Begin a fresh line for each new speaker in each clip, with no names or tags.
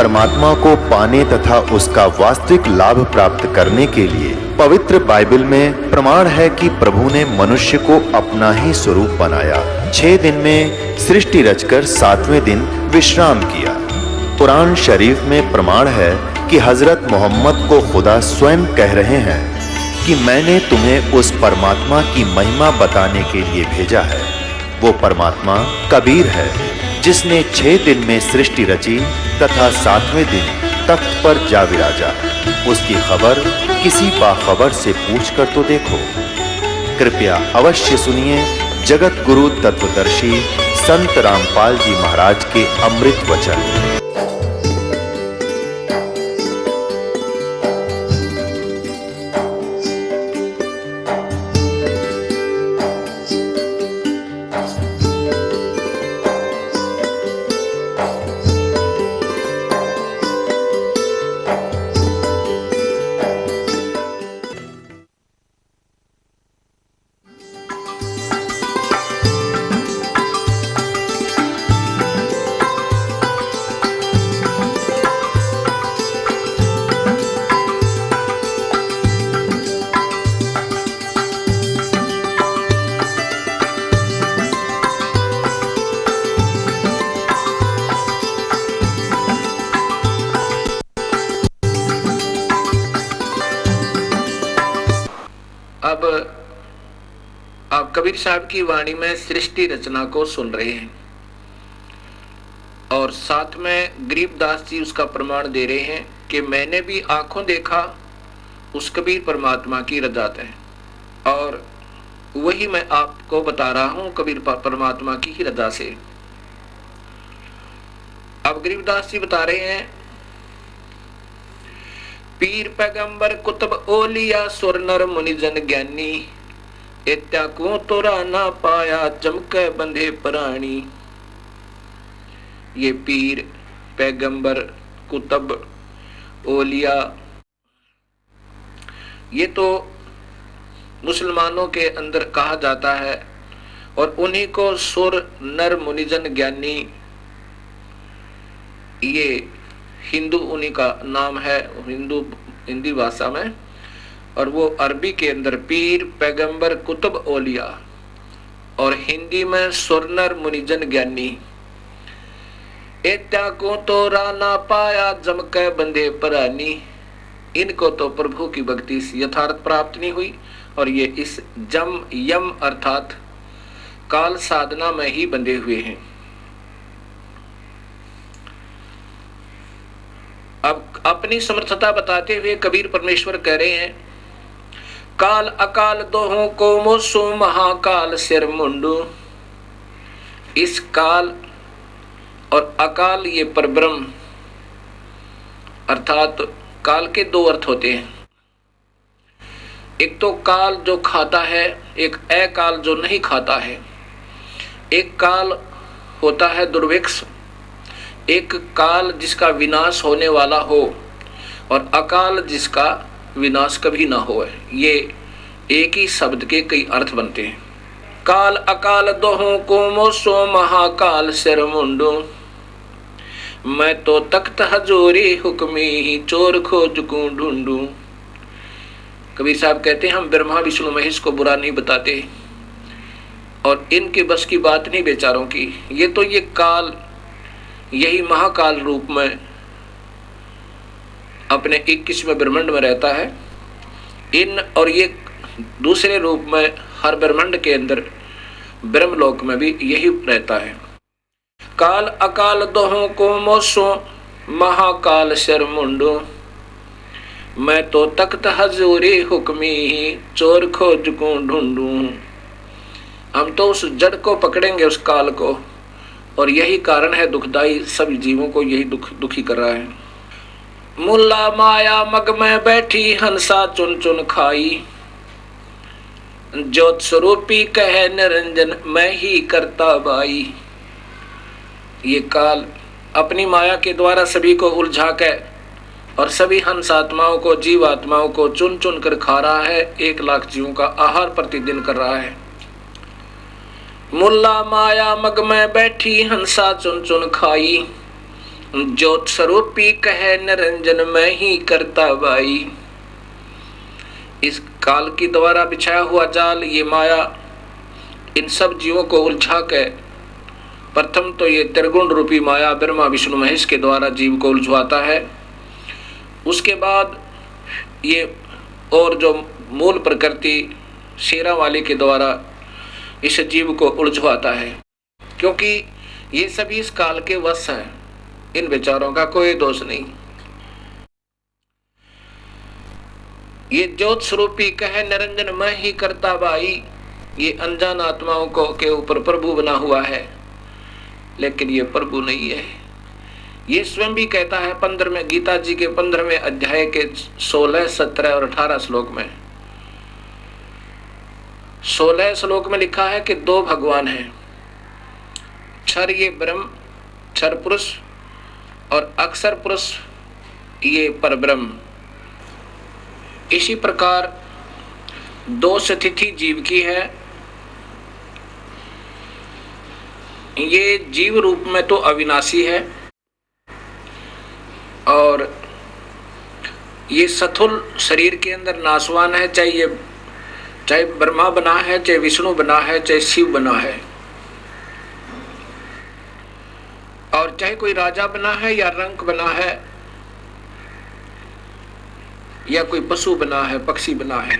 परमात्मा को पाने तथा उसका वास्तविक लाभ प्राप्त करने के लिए पवित्र बाइबल में प्रमाण है कि प्रभु ने मनुष्य को अपना ही स्वरूप बनाया। 6 दिन में सृष्टि रचकर 7वें दिन विश्राम किया। कुरान शरीफ में प्रमाण है कि हजरत मोहम्मद को खुदा स्वयं कह रहे हैं कि मैंने तुम्हें उस परमात्मा की महिमा बताने के लिए भेजा है। वो परमात्मा कबीर है जिसने 6 दिन में सृष्टि रची तथा 7वें दिन तख्त पर जा विराजा। उसकी खबर किसी बाखबर से पूछ कर तो देखो। कृपया अवश्य सुनिए जगत गुरु तत्वदर्शी संत रामपाल जी महाराज के अमृत वचन।
अब आप कबीर साहब की वाणी में सृष्टि रचना को सुन रहे हैं और साथ में गरीबदास जी उसका प्रमाण दे रहे हैं कि मैंने भी आंखों देखा उस कबीर परमात्मा की रजात है, और वही मैं आपको बता रहा हूं कबीर परमात्मा की ही रजा से। अब गरीबदास जी बता रहे हैं, पीर पैगंबर कुतुब ओलिया सुर नर मुनि जन ज्ञानी, इत्या को तोरा ना पाया चमके बंधे प्राणी। ये पीर पैगंबर कुतुब ओलिया ये तो मुसलमानों के अंदर कहा जाता है, और उन्हीं को सुर नर मुनिजन ज्ञानी ये हिंदू उन्हीं का नाम है हिंदी भाषा में, और वो अरबी के अंदर पीर पैगंबर कुतुब ओलिया और हिंदी में सुरनर मुनिजन ज्ञानी। एत्या को तो राना पाया जमके बंधे परानी। इनको तो प्रभु की भक्ति से यथार्थ प्राप्त नहीं हुई, और ये इस जम यम अर्थात काल साधना में ही बंधे हुए हैं। अब अपनी समर्थता बताते हुए कबीर परमेश्वर कह रहे हैं, काल अकाल दोहों को मोसो महाकाल सिर मुंडू। इस काल और अकाल ये परब्रह्म अर्थात काल के दो अर्थ होते हैं। एक तो काल जो खाता है, एक अकाल जो नहीं खाता है। एक काल होता है दुर्भिक्ष, एक काल जिसका विनाश होने वाला हो, और अकाल जिसका विनाश कभी ना हो। ये एक ही शब्द के कई अर्थ बनते हैं। काल अकाल दोहों को मोसो महाकाल सिर मुंडो। मैं तो तख्त हजूरी हुक्मी ही चोर खोज को ढूंढू। कबीर साहब कहते हैं, हम ब्रह्मा विष्णु महेश को बुरा नहीं बताते, और इनके बस की बात नहीं बेचारों की। ये तो ये काल यही महाकाल रूप में अपने 21वें ब्रह्मांड में रहता है। इन और ये दूसरे रूप में हर ब्रह्मांड के अंदर ब्रह्मलोक में भी यही रहता है। काल अकाल दोहों को मोसो महाकाल सिर मुंडो। मैं तो तख्त हजूरी हुक्मी ही चोर खोज को ढूंढू। हम तो उस जड़ को पकड़ेंगे, उस काल को, और यही कारण है दुखदाई, सभी जीवों को यही दुखी कर रहा है। मुल्ला माया मग में बैठी हंसा चुन चुन खाई। ज्योत स्वरूपी कहे निरंजन मैं ही करता बाई। ये काल अपनी माया के द्वारा सभी को उलझा के और सभी हंस आत्माओं को, जीव आत्माओं को चुन चुन कर खा रहा है। 1 लाख जीवों का आहार प्रतिदिन कर रहा है। मुल्ला माया मग में बैठी हंसा चुन चुन खाई। ज्योत स्वरूपी कहे निरंजन मैं ही करता बाई। इस काल की द्वारा बिछाया हुआ जाल, ये माया इन सब जीवों को उलझा के, प्रथम तो ये त्रिगुण रूपी माया ब्रह्मा विष्णु महेश के द्वारा जीव को उलझवाता है। उसके बाद ये और जो मूल प्रकृति शेरा वाले के द्वारा इस जीव को उलझवाता है, क्योंकि ये सभी इस काल के वश हैं। इन विचारों का कोई दोष नहीं। ये ज्योत स्वरूपी कहे निरंजन मैं ही करता बाई, ये अनजान आत्माओं को के ऊपर प्रभु बना हुआ है, लेकिन ये प्रभु नहीं है। ये स्वयं भी कहता है 15वें गीता जी के 15वें अध्याय के 16, 17 और 18 श्लोक में। 16 श्लोक में लिखा है कि दो भगवान हैं, क्षर ये ब्रह्म, क्षर पुरुष, और अक्षर पुरुष ये परब्रह्म। इसी प्रकार दो स्थिति जीव की है। ये जीव रूप में तो अविनाशी है, और ये स्थूल शरीर के अंदर नाशवान है, चाहे ब्रह्मा बना है, चाहे विष्णु बना है, चाहे शिव बना है, और चाहे कोई राजा बना है या रंक बना है या कोई पशु बना है, पक्षी बना है।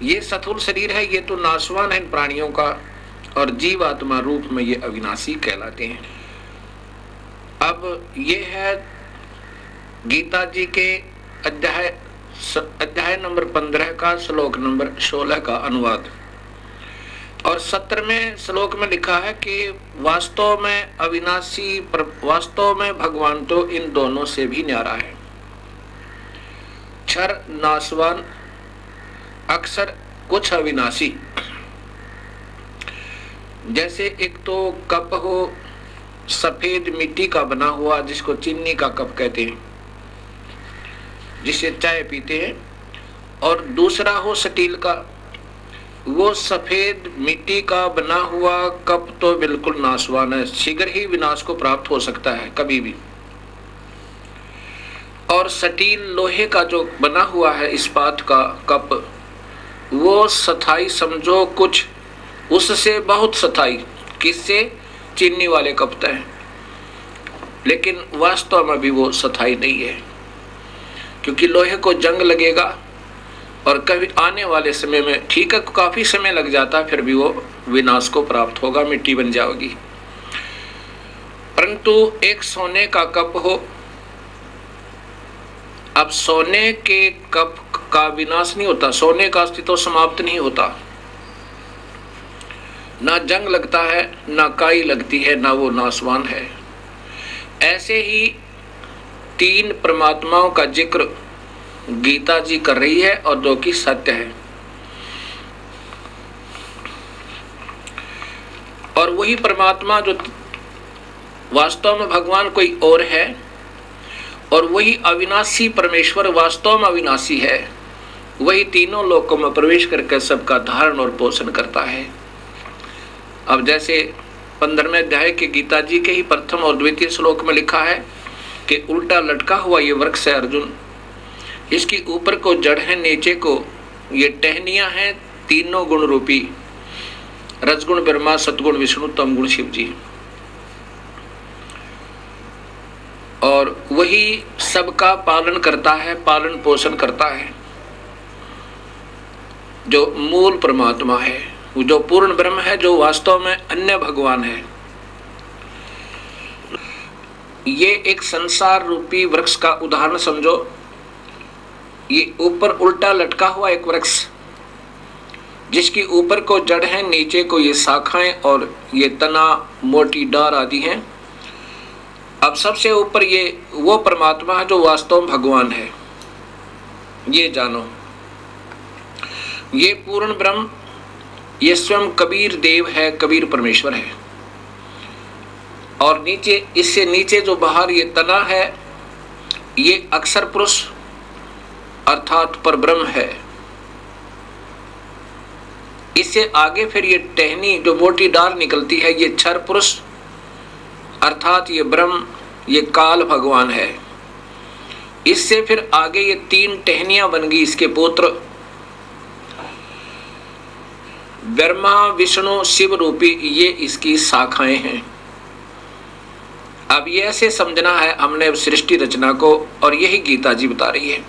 ये स्थूल शरीर है, ये तो नाशवान है इन प्राणियों का, और जीव आत्मा रूप में ये अविनाशी कहलाते हैं। अब ये है गीता जी के अध्याय नंबर 15 का श्लोक नंबर 16 का अनुवाद। और 17वें श्लोक में लिखा है कि वास्तव में अविनाशी, वास्तव में भगवान तो इन दोनों से भी न्यारा है। क्षर नाशवान, अक्षर कुछ अविनाशी। जैसे एक तो कप हो सफेद मिट्टी का बना हुआ, जिसको चीनी का कप कहते हैं, जिसे चाय पीते हैं, और दूसरा हो स्टील का। वो सफेद मिट्टी का बना हुआ कप तो बिल्कुल नाशवान है, शीघ्र ही विनाश को प्राप्त हो सकता है कभी भी। और स्टील लोहे का जो बना हुआ है इस्पात का कप, वो स्थाई समझो कुछ, उससे बहुत स्थाई। किससे? चीनी वाले कप है, लेकिन वास्तव में भी वो स्थाई नहीं है, क्योंकि लोहे को जंग लगेगा और कभी आने वाले समय में, ठीक है काफी समय लग जाता, फिर भी वो विनाश को प्राप्त होगा, मिट्टी बन जाएगी। परंतु एक सोने का कप हो, अब सोने के कप का विनाश नहीं होता, सोने का अस्तित्व समाप्त नहीं होता, ना जंग लगता है, ना काई लगती है, ना वो नाशवान है। ऐसे ही तीन परमात्माओं का जिक्र गीता जी कर रही है, और जो कि सत्य है। और वही परमात्मा जो वास्तव में भगवान कोई और है, और वही अविनाशी परमेश्वर वास्तव में अविनाशी है, वही तीनों लोकों में प्रवेश करके सबका धारण और पोषण करता है। अब जैसे 15वें अध्याय के गीता जी के ही प्रथम और द्वितीय श्लोक में लिखा है कि उल्टा लटका हुआ ये वृक्ष है अर्जुन, इसकी ऊपर को जड़ है, नीचे को ये टहनियां हैं, तीनों गुण रूपी, रजगुण ब्रह्मा, सतगुण विष्णु, तमगुण शिव जी। और वही सबका पालन करता है, पालन पोषण करता है, जो मूल परमात्मा है, जो पूर्ण ब्रह्म है, जो वास्तव में अन्य भगवान है। ये एक संसार रूपी वृक्ष का उदाहरण समझो। ये ऊपर उल्टा लटका हुआ एक वृक्ष, जिसकी ऊपर को जड़ है, नीचे को ये शाखाएं और ये तना, मोटी डार आदि हैं। अब सबसे ऊपर ये वो परमात्मा है जो वास्तव में भगवान है, ये जानो। ये पूर्ण ब्रह्म, ये स्वयं कबीर देव है, कबीर परमेश्वर है। और नीचे, इससे नीचे जो बाहर ये तना है, ये अक्षर पुरुष अर्थात परब्रह्म है। इससे आगे फिर ये टहनी जो मोटी डाल निकलती है, ये क्षर पुरुष अर्थात ये ब्रह्म ये काल भगवान है। इससे फिर आगे ये 3 टहनियां बन गई इसके पुत्र, ब्रह्मा विष्णु शिव रूपी, ये इसकी शाखाएं हैं। अब ये ऐसे समझना है हमने सृष्टि रचना को, और यही गीता जी बता रही है।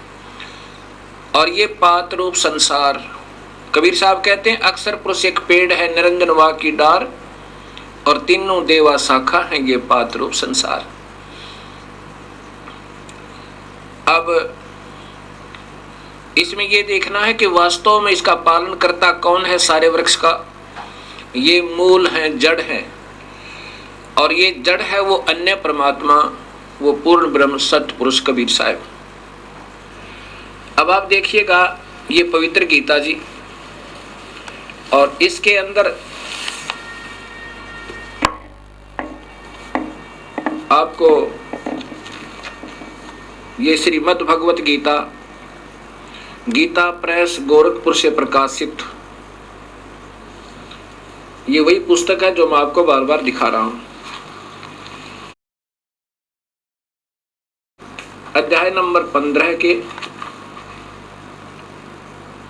और ये पात रूप संसार, कबीर साहब कहते हैं अक्सर पुरुष एक पेड़ है, निरंजन वा की डार, और तीनों देवा शाखा है ये पात रूप संसार। अब इसमें ये देखना है कि वास्तव में इसका पालन करता कौन है सारे वृक्ष का। ये मूल है, जड़ है, और ये जड़ है वो अन्य परमात्मा, वो पूर्ण ब्रह्म सत्य पुरुष कबीर साहब। अब आप देखिएगा ये पवित्र गीता जी, और इसके अंदर आपको ये श्रीमद् भगवत गीता, गीता प्रेस गोरखपुर से प्रकाशित, ये वही पुस्तक है जो मैं आपको बार बार दिखा रहा हूं। अध्याय नंबर 15 के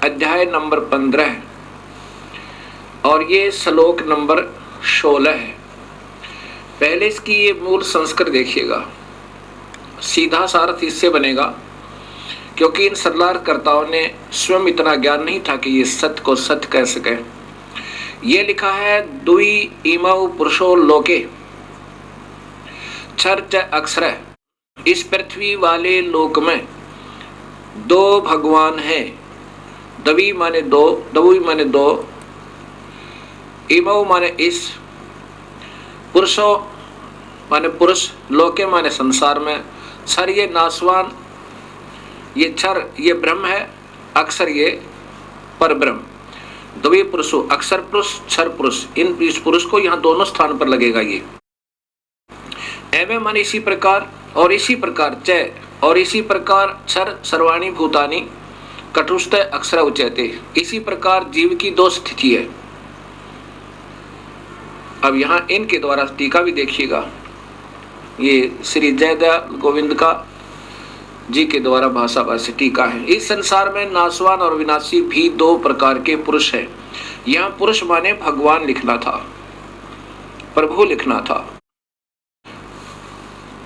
अध्याय नंबर 15 और ये श्लोक नंबर 16 है। पहले इसकी ये मूल संस्कृत देखिएगा, सीधा सारथ इससे बनेगा, क्योंकि इन सल्लाहकर्ताओं ने स्वयं इतना ज्ञान नहीं था कि ये सत्य को सत्य कह सके। ये लिखा है दुई इमौ पुरुषो लोके चर्च अक्षर, इस पृथ्वी वाले लोक में 2 भगवान हैं। दवी माने 2, दवी माने 2, इमौ माने इस, पुरुषो माने पुरुष, लोके माने संसार में, क्षर ये नासवान, ये क्षर ये ब्रह्म है, अक्षर ये पर ब्रह्म। द्वि पुरुषो, अक्षर पुरुष क्षर पुरुष, इन इस पुरुष को यहाँ दोनों स्थान पर लगेगा। ये एवं माने इसी प्रकार, और इसी प्रकार च, और इसी प्रकार क्षर सर्वाणी भूतानि कटुष्ट अक्षर उच्यते, इसी प्रकार जीव की 2 स्थिति है। अब यहाँ इनके द्वारा टीका भी देखिएगा, ये श्री जयदयाल गोविंद का जी के द्वारा भाषा भाष्य टीका है। इस संसार में नाशवान और विनाशी भी 2 प्रकार के पुरुष हैं। यहाँ पुरुष माने भगवान लिखना था, प्रभु लिखना था।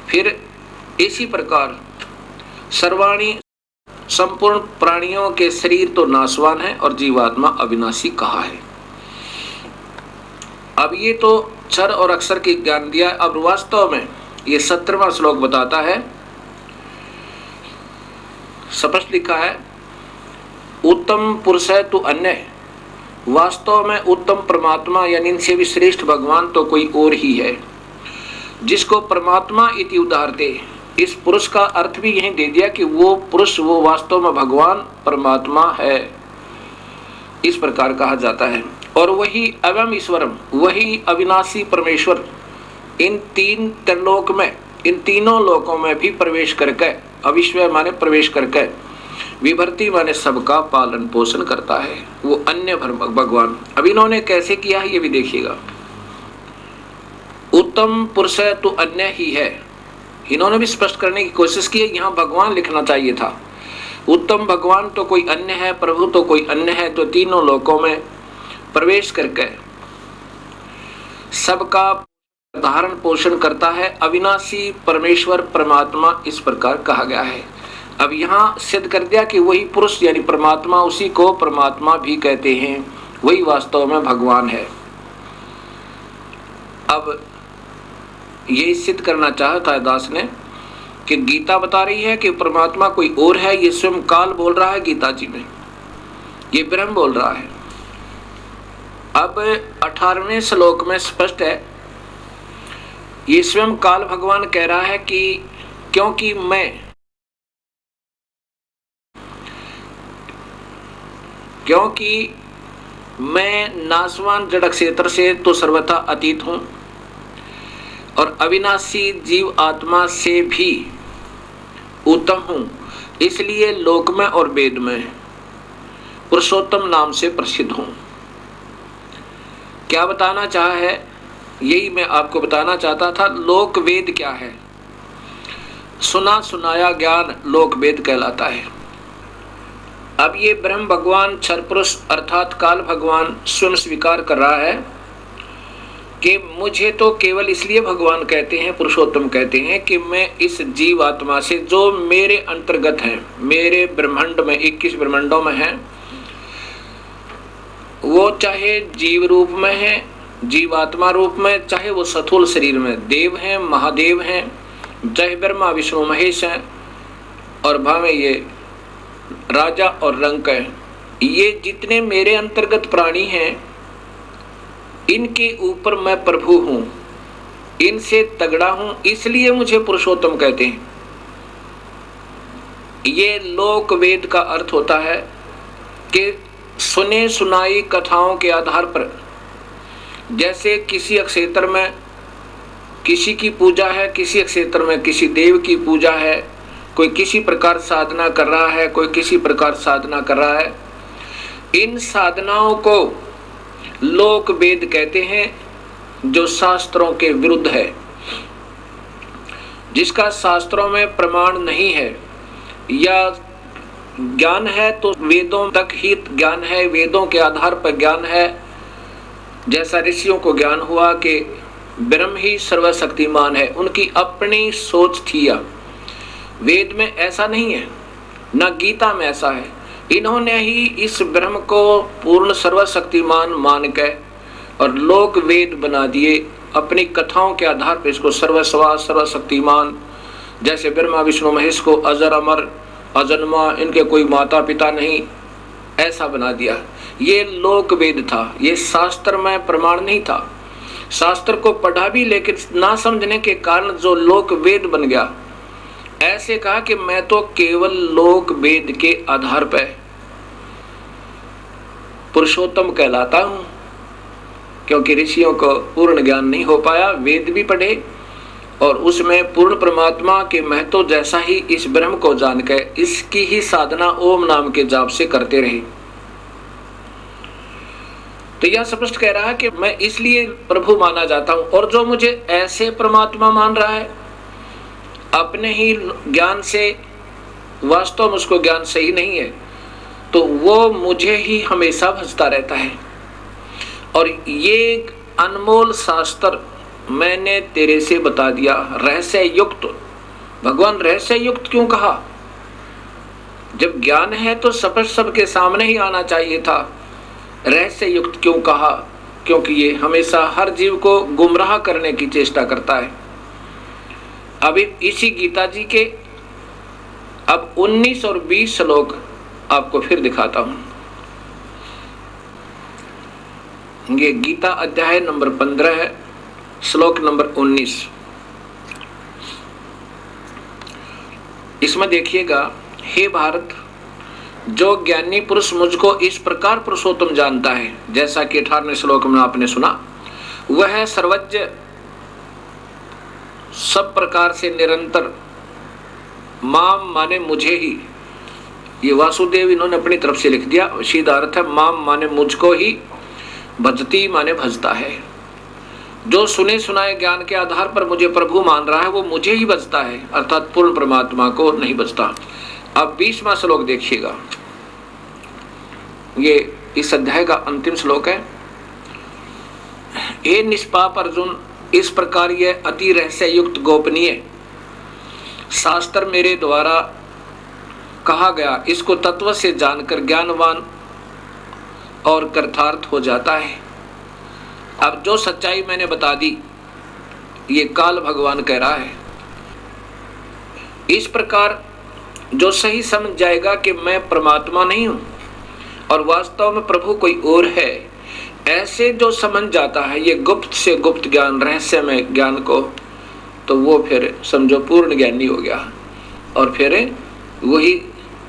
फिर इसी प्रकार सर्वाणी, संपूर्ण प्राणियों के शरीर तो नाशवान है और जीवात्मा अविनाशी कहा है। अब ये तो क्षर और अक्षर की ज्ञान दिया। अब वास्तव में ये 17वां श्लोक बताता है, स्पष्ट लिखा है, उत्तम पुरुष है तो अन्य, वास्तव में उत्तम परमात्मा यानी इनसे भी श्रेष्ठ भगवान तो कोई और ही है, जिसको परमात्मा इति उदाहरते। इस पुरुष का अर्थ भी यही दे दिया कि वो पुरुष, वो वास्तव में भगवान परमात्मा है, इस प्रकार कहा जाता है। और वही अवम ईश्वरम, वही अविनाशी परमेश्वर, इन 3 त्रिलोक में, इन तीनों लोकों में भी प्रवेश करके, अविश्वय माने प्रवेश करके, विभर्ति माने सबका पालन पोषण करता है, वो अन्य भगवान। अब इन्होंने कैसे किया है ये भी देखिएगा। उत्तम पुरुष है तो अन्य ही है, इन्होंने भी स्पष्ट करने की कोशिश की है। यहाँ भगवान लिखना चाहिए था, उत्तम भगवान तो कोई अन्य है, प्रभु तो कोई अन्य है, तो तीनों लोकों में प्रवेश करके सबका धारण पोषण करता है, अविनाशी परमेश्वर परमात्मा, इस प्रकार कहा गया है। अब यहाँ सिद्ध कर दिया कि वही पुरुष यानी परमात्मा, उसी को परमात्मा भी कहते हैं, वही वास्तव में भगवान है। अब ये सिद्ध करना चाहता है दास ने कि गीता बता रही है कि परमात्मा कोई और है, ये स्वयं काल बोल रहा है गीता जी में, ये ब्रह्म बोल रहा है। अब 18वें श्लोक में स्पष्ट है, ये स्वयं काल भगवान कह रहा है कि क्योंकि मैं नाशवान जड़ क्षेत्र से तो सर्वथा अतीत हूं और अविनाशी जीव आत्मा से भी उत्तम हूं, इसलिए लोक में और वेद में पुरुषोत्तम नाम से प्रसिद्ध हूं। क्या बताना चाहा है, यही मैं आपको बताना चाहता था। लोक वेद क्या है, सुना सुनाया ज्ञान लोक वेद कहलाता है। अब ये ब्रह्म भगवान क्षर पुरुष अर्थात काल भगवान स्वयं स्वीकार कर रहा है कि मुझे तो केवल इसलिए भगवान कहते हैं, पुरुषोत्तम कहते हैं कि मैं इस जीव आत्मा से जो मेरे अंतर्गत है, मेरे ब्रह्मांड में 21 ब्रह्मांडों में है, वो चाहे जीव रूप में है, जीवात्मा रूप में, चाहे वो स्थूल शरीर में देव हैं, महादेव हैं, चाहे ब्रह्मा विष्णु महेश हैं, और भावे ये राजा और रंक हैं, ये जितने मेरे अंतर्गत प्राणी हैं, इनके ऊपर मैं प्रभु हूं, इनसे तगड़ा हूं, इसलिए मुझे पुरुषोत्तम कहते हैं। ये लोक वेद का अर्थ होता है कि सुने सुनाई कथाओं के आधार पर, जैसे किसी क्षेत्र में किसी की पूजा है, किसी क्षेत्र में किसी देव की पूजा है, कोई किसी प्रकार साधना कर रहा है, कोई किसी प्रकार साधना कर रहा है, इन साधनाओं को लोक वेद कहते हैं जो शास्त्रों के विरुद्ध है, जिसका शास्त्रों में प्रमाण नहीं है, या ज्ञान है तो वेदों तक ही ज्ञान है, वेदों के आधार पर ज्ञान है, जैसा ऋषियों को ज्ञान हुआ कि ब्रह्म ही सर्वशक्तिमान है, उनकी अपनी सोच थी। वेद में ऐसा नहीं है, न गीता में ऐसा है। इन्होंने ही इस ब्रह्म को पूर्ण सर्वशक्तिमान मान के और लोक वेद बना दिए, अपनी कथाओं के आधार पर इसको सर्वस्वा सर्वशक्तिमान, जैसे ब्रह्मा विष्णु महेश को अजर अमर अजन्मा, इनके कोई माता पिता नहीं, ऐसा बना दिया। ये लोक वेद था, ये शास्त्र में प्रमाण नहीं था। शास्त्र को पढ़ा भी लेकिन ना समझने के कारण जो लोक वेद बन गया। ऐसे कहा कि मैं तो केवल लोक वेद के आधार पर पुरुषोत्तम कहलाता हूं, क्योंकि ऋषियों को पूर्ण ज्ञान नहीं हो पाया। वेद भी पढ़े और उसमें पूर्ण परमात्मा के महत्व जैसा ही इस ब्रह्म को जानकर इसकी ही साधना ओम नाम के जाप से करते रहे। तो यह स्पष्ट कह रहा है कि मैं इसलिए प्रभु माना जाता हूं, और जो मुझे ऐसे परमात्मा मान रहा है अपने ही ज्ञान से, वास्तव में उसको ज्ञान सही नहीं है, तो वो मुझे ही हमेशा भजता रहता है। और ये अनमोल शास्त्र मैंने तेरे से बता दिया, रहस्य युक्त। भगवान रहस्य युक्त क्यों कहा? जब ज्ञान है तो स्पष्ट सबके सामने ही आना चाहिए था। रहस्य युक्त क्यों कहा? क्योंकि ये हमेशा हर जीव को गुमराह करने की चेष्टा करता है। अभी इसी गीता जी के अब 19 और 20 श्लोक आपको फिर दिखाता हूं। ये गीता अध्याय नंबर 15 है, श्लोक नंबर 19। इसमें देखिएगा, हे भारत, जो ज्ञानी पुरुष मुझको इस प्रकार पुरुषोत्तम जानता है, जैसा कि 18वें श्लोक में आपने सुना, वह सर्वज्ञ, सब प्रकार से निरंतर, माम माने मुझे ही, ये वासुदेव इन्होंने अपनी तरफ से लिख दिया, सीधा अर्थ है माम माने मुझको ही, भजती माने भजता है। जो सुने सुनाए ज्ञान के आधार पर मुझे प्रभु मान रहा है वो मुझे ही भजता है, अर्थात पूर्ण परमात्मा को नहीं भजता। अब 20वां श्लोक देखिएगा, ये इस अध्याय का अंतिम श्लोक है। हे निष्पाप अर्जुन, इस प्रकार यह अति रहस्य युक्त गोपनीय शास्त्र मेरे द्वारा कहा गया, इसको तत्व से जानकर ज्ञानवान और कृतार्थ हो जाता है। अब जो सच्चाई मैंने बता दी, ये काल भगवान कह रहा है। इस प्रकार जो सही समझ जाएगा कि मैं परमात्मा नहीं हूं और वास्तव में प्रभु कोई और है, ऐसे जो समझ जाता है ये गुप्त से गुप्त ज्ञान, रहस्य में ज्ञान को, तो वो फिर समझो पूर्ण ज्ञानी हो गया, और फिर वही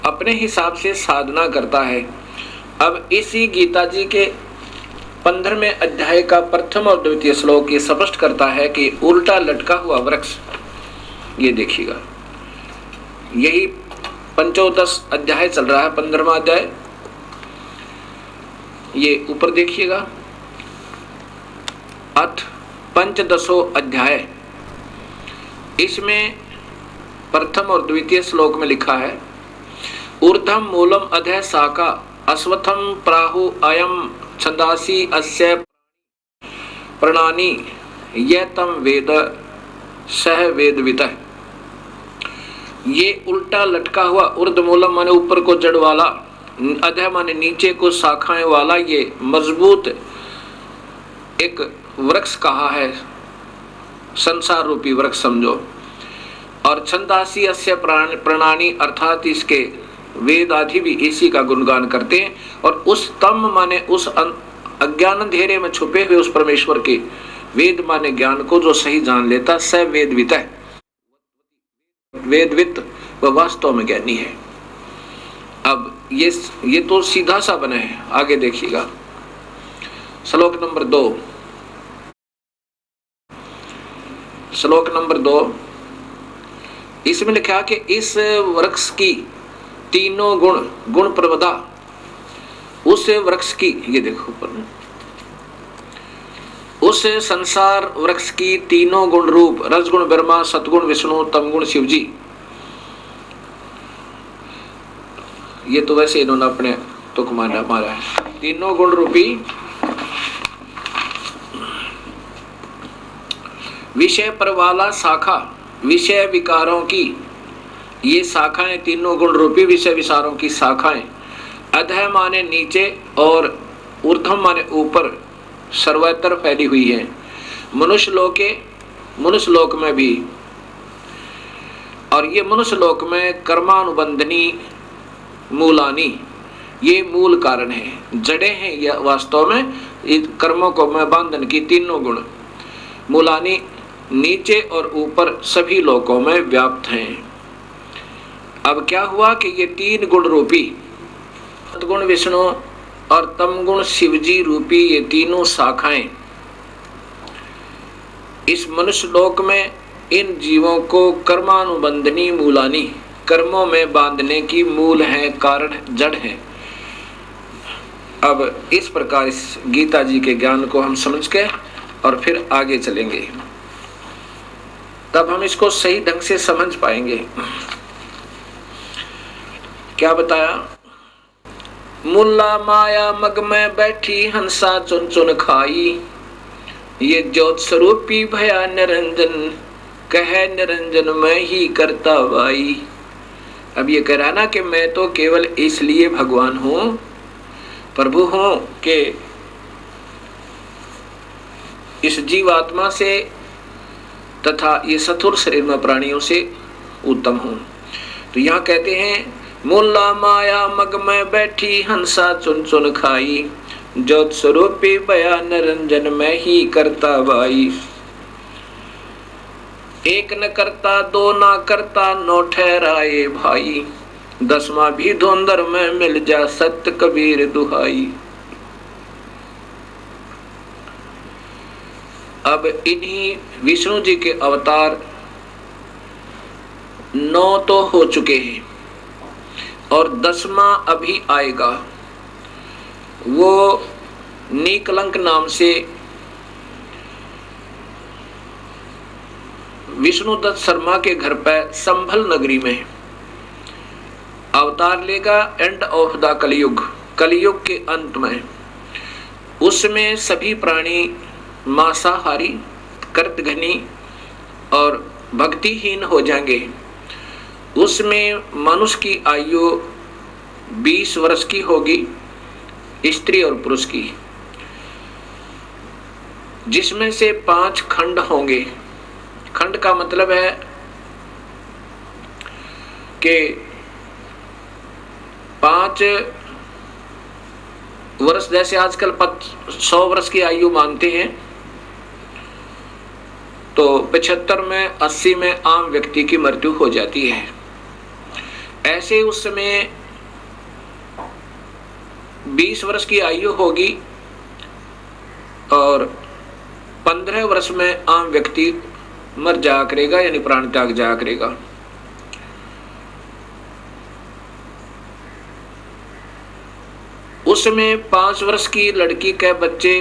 अपने हिसाब से साधना करता है। अब इसी गीता जी के 15वें अध्याय का प्रथम और द्वितीय श्लोक ये स्पष्ट करता है कि उल्टा लटका हुआ वृक्ष, ये देखिएगा, यही पंचोदश अध्याय चल रहा है, 15वां अध्याय, ये ऊपर देखिएगा, अथ पंचदशो अध्याय। इसमें प्रथम और द्वितीय श्लोक में लिखा है, ऊर्ध्वम मूलम अधः शाखा अश्वत्थम प्राहु अयम छंदासी अस्य प्रणानी यह तम वेद सह वेदवितः। ये उल्टा लटका हुआ, ऊर्ध्व मूलम माने ऊपर को जड़ वाला, अधः माने नीचे को शाखाएं वाला, ये मजबूत एक वृक्ष कहा है, संसार रूपी वृक्ष समझो। और छंदासी अस्य प्रणानी अर्थात इसके वेद आदि भी इसी का गुणगान करते हैं। और उस तम माने उस अज्ञान अंधेरे में छुपे हुए उस परमेश्वर के, वेद माने ज्ञान को जो सही जान लेता, स वेदवित है, वेदवित वह वास्तव में ज्ञानी है। अब ये तो सीधा सा बना है, आगे देखिएगा श्लोक नंबर 2। श्लोक नंबर 2 इसमें लिखा कि इस वृक्ष की तीनों गुण प्रवदा, उस वृक्ष की, ये देखो ऊपर, उस संसार वृक्ष की तीनों गुण रूप, रजगुण ब्रह्मा, सतगुण विष्णु, तमगुण शिव जी। ये तो वैसे इन्होंने अपने तुक मारा है। तीनों गुण रूपी विषय पर वाला शाखा, विषय विकारों की ये शाखाएं, तीनों गुण रूपी विषय विचारों की शाखाएं, अधः माने नीचे और ऊर्ध्वम माने ऊपर, सर्वत्र फैली हुई है। मनुष्य लोक में भी, और ये मनुष्य लोक में कर्मानुबंधनी मूलानी, ये मूल कारण है, जड़े हैं यह वास्तव में कर्मों को में बंधन की तीनों गुण। मूलानी नीचे और ऊपर सभी लोकों में व्याप्त हैं। अब क्या हुआ कि ये तीन गुण रूपी सतगुण विष्णु और तमगुण शिवजी रूपी ये तीनों शाखाएं इस मनुष्य लोक में इन जीवों को कर्मानुबंधनी मूलानी, कर्मों में बांधने की मूल है, कारण जड़ है। अब इस प्रकार इस गीता जी के ज्ञान को हम समझ के और फिर आगे चलेंगे, तब हम इसको सही ढंग से समझ पाएंगे। क्या बताया? मुल्ला माया मग में बैठी हंसा चुन चुन खाई, ये ज्योत स्वरूपी भया निरंजन, कह निरंजन मैं ही करता वाई। अब ये कह रहा ना कि मैं तो केवल इसलिए भगवान हूं, प्रभु हूं कि इस जीवात्मा से तथा ये सथुर शरीर में प्राणियों से उत्तम हूं। तो यहाँ कहते हैं मुल्ला माया मग में बैठी हंसा चुन चुन खाई, ज्योत स्वरूपी बया निरंजन मैं ही करता भाई। एक न करता दो ना करता नौ ठहराए भाई, दसवां भी धुंधर में मिल जा सत्य कबीर दुहाई। अब इन्हीं विष्णु जी के अवतार 9 तो हो चुके हैं और 10वां अभी आएगा। वो नीकलंक नाम से विष्णुदत्त शर्मा के घर पर संभल नगरी में अवतार लेगा। एंड ऑफ द कलयुग, कलयुग के अंत में उसमें सभी प्राणी मांसाहारी, कर्तघनी और भक्तिहीन हो जाएंगे। उसमें मनुष्य की आयु 20 वर्ष की होगी, स्त्री और पुरुष की, जिसमें से 5 खंड होंगे। खंड का मतलब है कि 5 वर्ष, जैसे आजकल 100 वर्ष की आयु मानते हैं, तो 75 में 80 में आम व्यक्ति की मृत्यु हो जाती है। ऐसे उस समय 20 वर्ष की आयु होगी और 15 वर्ष में आम व्यक्ति मर जाया करेगा, यानी प्राण त्याग जाया करेगा। उसमें 5 वर्ष की लड़की के बच्चे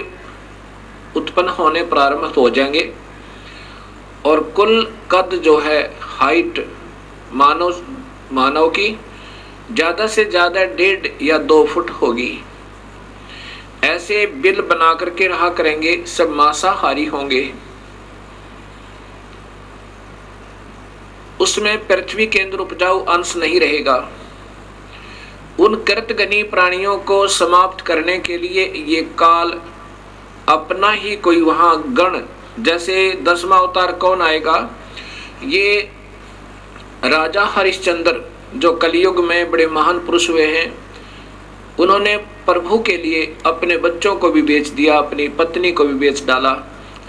उत्पन्न होने प्रारंभ हो जाएंगे और कुल कद जो है, हाइट मानव की ज्यादा से ज्यादा 1.5 या 2 फुट होगी। ऐसे बिल बना करके रहा करेंगे, सब मांसाहारी होंगे। उसमें पृथ्वी के अंदर उपजाऊ अंश नहीं रहेगा। उन कृतघ्नी प्राणियों को समाप्त करने के लिए ये काल अपना ही कोई वहां गण, जैसे 10वां अवतार कौन आएगा, ये राजा हरिश्चंद्र जो कलयुग में बड़े महान पुरुष हुए हैं, उन्होंने प्रभु के लिए अपने बच्चों को भी बेच दिया, अपनी पत्नी को भी बेच डाला,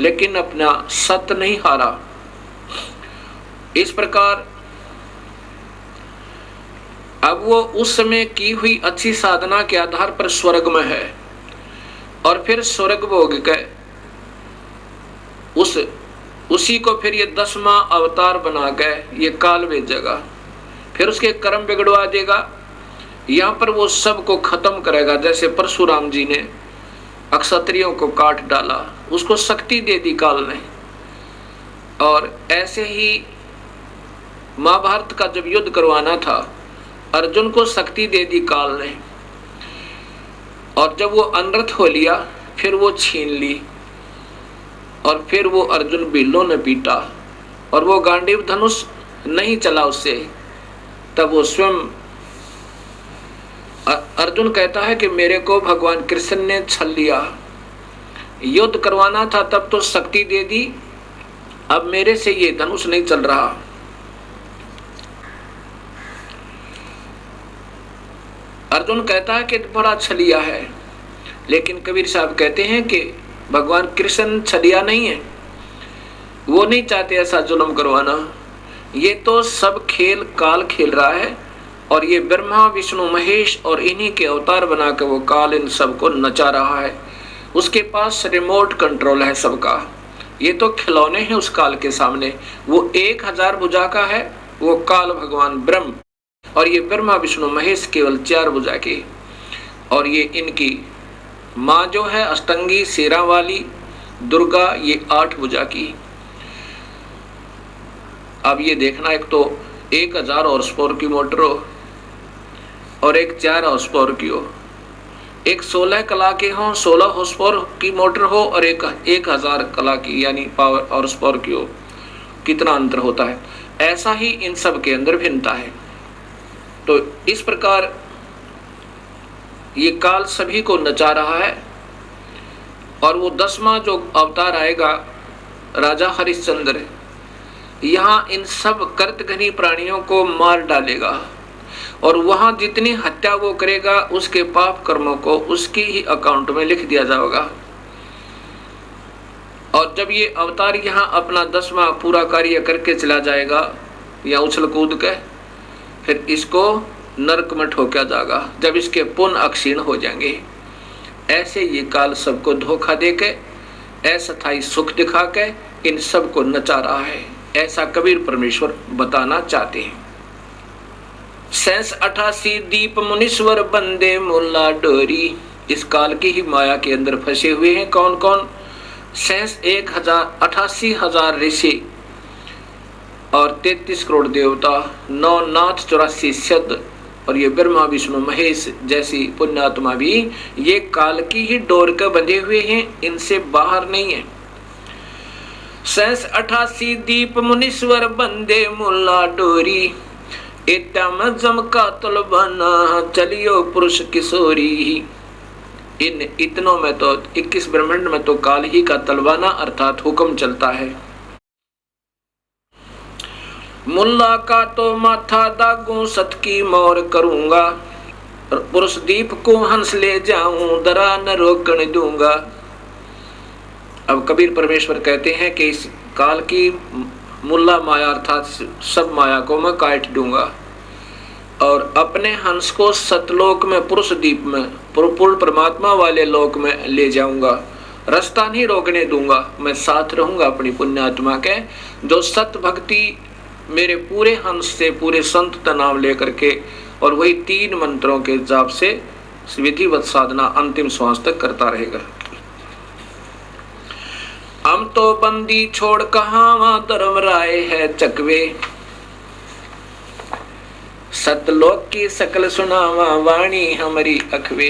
लेकिन अपना सत्य नहीं हारा। इस प्रकार अब वो उस समय की हुई अच्छी साधना के आधार पर स्वर्ग में है, और फिर स्वर्ग भोग के उसी को फिर ये 10वां अवतार बना के ये काल भेजेगा, फिर उसके कर्म बिगड़वा देगा। यहाँ पर वो सबको खत्म करेगा। जैसे परशुराम जी ने अक्षत्रियों को काट डाला, उसको शक्ति दे दी काल ने। और ऐसे ही महाभारत का जब युद्ध करवाना था, अर्जुन को शक्ति दे दी काल ने, और जब वो अनर्थ हो लिया फिर वो छीन ली, और फिर वो अर्जुन बिल्लों ने पीटा, और वो गांडीव धनुष नहीं चला उससे। तब वो स्वयं अर्जुन कहता है कि मेरे को भगवान कृष्ण ने छल लिया, युद्ध करवाना था तब तो शक्ति दे दी, अब मेरे से ये धनुष नहीं चल रहा। अर्जुन कहता है कि बड़ा छलिया है, लेकिन कबीर साहब कहते हैं कि भगवान कृष्ण छलिया नहीं है, वो नहीं चाहते ऐसा जुल्म करवाना। ये तो सब खेल काल खेल रहा है, और ये ब्रह्मा विष्णु महेश और इन्हीं के अवतार बना के वो काल इन सबको नचा रहा है। उसके पास रिमोट कंट्रोल है सबका। ये तो खिलौने हैं उस काल के सामने। वो 1000 भुजा का है, वो काल भगवान ब्रह्म, और ये ब्रह्मा विष्णु महेश केवल 4 भुजा के। और ये इनकी माँ जो है अष्टंगी शेरा वाली दुर्गा, ये 8 भुजा की। अब ये देखना, एक तो 1000 हॉर्स पावर की मोटर हो, और एक 4 हॉर्स पावर की हो, एक 16 कला के हो, 16 हॉर्स पावर की मोटर हो, और एक 1000 कला की यानी पावर हॉर्स पावर की हो। कितना अंतर होता है। ऐसा ही इन सब के अंदर भिन्नता है। तो इस प्रकार ये काल सभी को नचा रहा है, और वो 10वां जो अवतार आएगा राजा हरिश्चंद्र, यहाँ इन सब कृतघ्नी प्राणियों को मार डालेगा, और वहां जितनी हत्या वो करेगा उसके पाप कर्मों को उसकी ही अकाउंट में लिख दिया जाएगा। और जब ये अवतार यहाँ अपना 10वां पूरा कार्य करके चला जाएगा या उछल कूद के, फिर इसको नरक में ठोका जाएगा जब इसके पुण्य अक्षीण हो जाएंगे। ऐसे ये काल सबको धोखा दे के, अस्थायी सुख दिखा के इन सबको नचा रहा है। ऐसा कबीर परमेश्वर बताना चाहते हैं। 88 दीप मुनीश्वर बंदे मुल्ला डोरी। इस काल की ही माया के अंदर फंसे हुए हैं कौन कौन? 88,000 ऋषि और 33 करोड़ देवता, 9 नाथ 84 सिद्ध, और ये ब्रह्मा विष्णु महेश जैसी पुण्यात्मा भी ये काल की ही डोर के बंधे हुए हैं, इनसे बाहर नहीं है। 88 दीप मुनीश्वर बंदे मुल्ला डोरी, इतम जमका तलबाना चलियो पुरुष किशोरी। इन इतनों में तो 21 ब्रह्मांड में तो काल ही का तलवाना अर्थात हुक्म चलता है। मुल्ला का तो माथा दागू सत की मोर करूंगा, पुरुष दीप को हंस ले जाऊं दरा न रोकने दूंगा। अब कबीर परमेश्वर कहते हैं कि इस काल की मुल्ला माया अर्थात सब माया को मैं काट दूंगा, और अपने हंस को सतलोक में पुरुष दीप में पूर्ण परमात्मा वाले लोक में ले जाऊंगा। रास्ता नहीं रोकने दूंगा, मैं साथ रहूंगा अपनी पुण्यात्मा के, जो सत भक्ति मेरे पूरे हंस से पूरे संत का नाम लेकर के और वही 3 मंत्रों के जाप से विधिवत साधना अंतिम श्वास तक करता रहेगा। हम तो बंदी छोड़ कहां धर्म राय है चकवे, सतलोक की सकल सुनावा वाणी हमारी अखवे।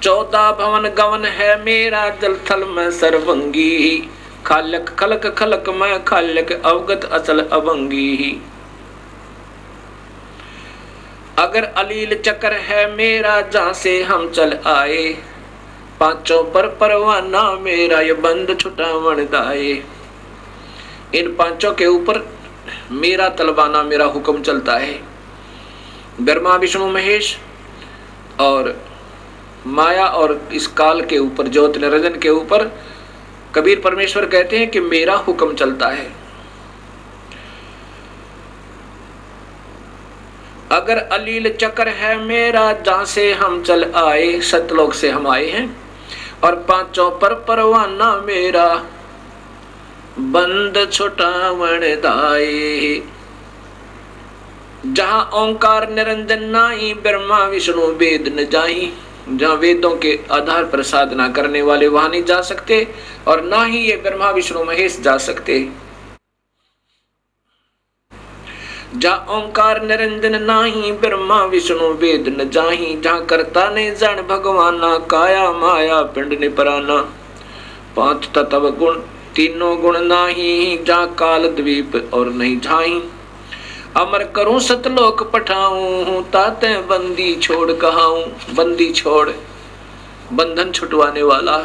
14 भवन गवन है मेरा जल थल में सर्वंगी। खालक खलक खलक में खालक अवगत अचल अवंगी। अगर अलील चक्र है मेरा जहां से हम चल आए। पांचों पर परवाना मेरा ये बंद छुटावन दाए। इन पांचों के ऊपर मेरा तलवाना मेरा हुक्म चलता है। ब्रह्मा विष्णु महेश और माया और इस काल के ऊपर ज्योत निरंजन के ऊपर कबीर परमेश्वर कहते हैं कि मेरा हुक्म चलता है। अगर अलील चक्र है मेरा जहां से हम चल आए। सतलोक से हम आए हैं और पांचों पर परवाना मेरा बंद छुटावन दाए। जहां ओंकार निरंजन नाई ब्रह्मा विष्णु वेद न जाई। जहां वेदों के आधार पर साधना करने वाले वहां नहीं जा सकते और ना ही ये ब्रह्मा विष्णु महेश जा सकते। जहां ओंकार निरंजन नाही ब्रह्मा विष्णु वेद न जाही। जहां करता ने जन भगवाना काया माया पिंड ने पराना। 5 तत्व गुण तीनों गुण नाही। जहां काल द्वीप और नहीं झाई। अमर करूं सतलोक पठाऊं ताते बंदी छोड़ कहाऊं। बंदी छोड़ बंधन छुटवाने वाला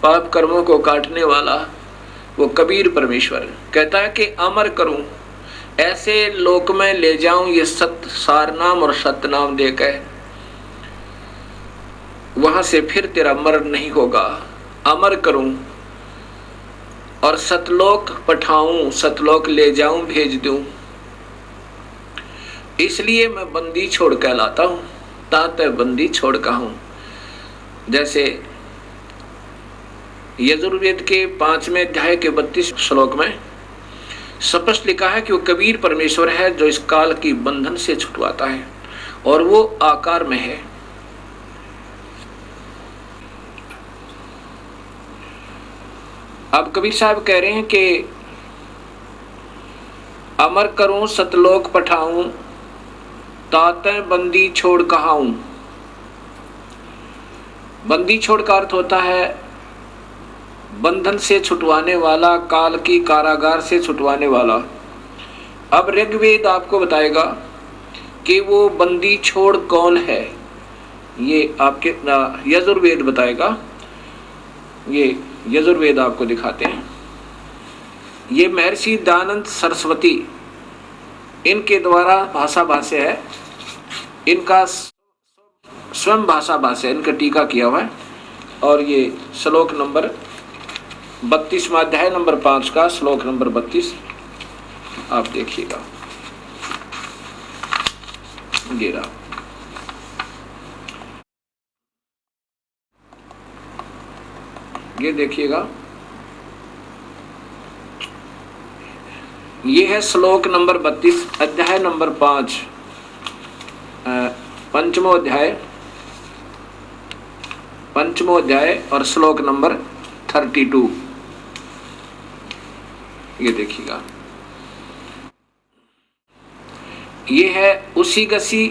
पाप कर्मों को काटने वाला वो कबीर परमेश्वर कहता है कि अमर करूं ऐसे लोक में ले जाऊं ये सत सार नाम और सत नाम देकर। वहां से फिर तेरा मरण नहीं होगा। अमर करूं और सतलोक पठाऊं सतलोक ले जाऊं भेज दूं। इसलिए मैं बंदी छोड़ कहलाता हूं ताते बंदी छोड़ कहूं। जैसे यजुर्वेद के 5वें अध्याय के 32 श्लोक में स्पष्ट लिखा है कि वो कबीर परमेश्वर है जो इस काल की बंधन से छुटवाता है और वो आकार में है। अब कबीर साहब कह रहे हैं कि अमर करूं सतलोक पठाऊं ताते बंदी छोड़ कहाऊं। बंदी छोड़ का अर्थ होता है बंधन से छुटवाने वाला, काल की कारागार से छुटवाने वाला। अब ऋग्वेद आपको बताएगा कि वो बंदी छोड़ कौन है। ये आपके यजुर्वेद बताएगा। ये यजुर्वेद आपको दिखाते हैं। ये महर्षि दयानंद सरस्वती इनके द्वारा भाषा भाष्य है। इनका स्वयं भाषा भाष्य इनका टीका किया हुआ है और ये श्लोक नंबर 32वां अध्याय नंबर 5 का श्लोक नंबर 32 आप देखिएगा। गेरा ये देखिएगा। ये है श्लोक नंबर 32 अध्याय नंबर 5 पंचमो अध्याय और श्लोक नंबर 32। ये देखिएगा। ये है उसी गसी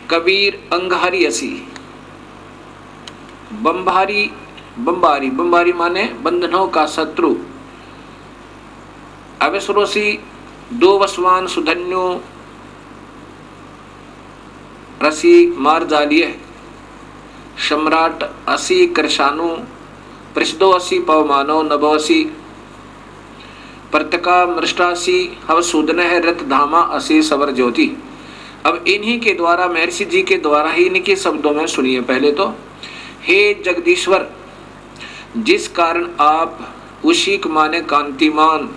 कबीर अंगारी असी। बंबारी बंबारी बंबारी माने बंधनों का शत्रु। अवसरोसी दो वसवान सुधन्यो रसी मार जालिये। सम्राट असी कृषाणु पृष्ठो असी पवमानो नभोसी। प्रतका मृष्टासी हव सूदन है रत धामा असी सवर ज्योति। अब इन्हीं के द्वारा महर्षि जी के द्वारा ही इनके शब्दों में सुनिए। पहले तो हे जगदीश्वर जिस कारण आप उसी माने कांतिमान,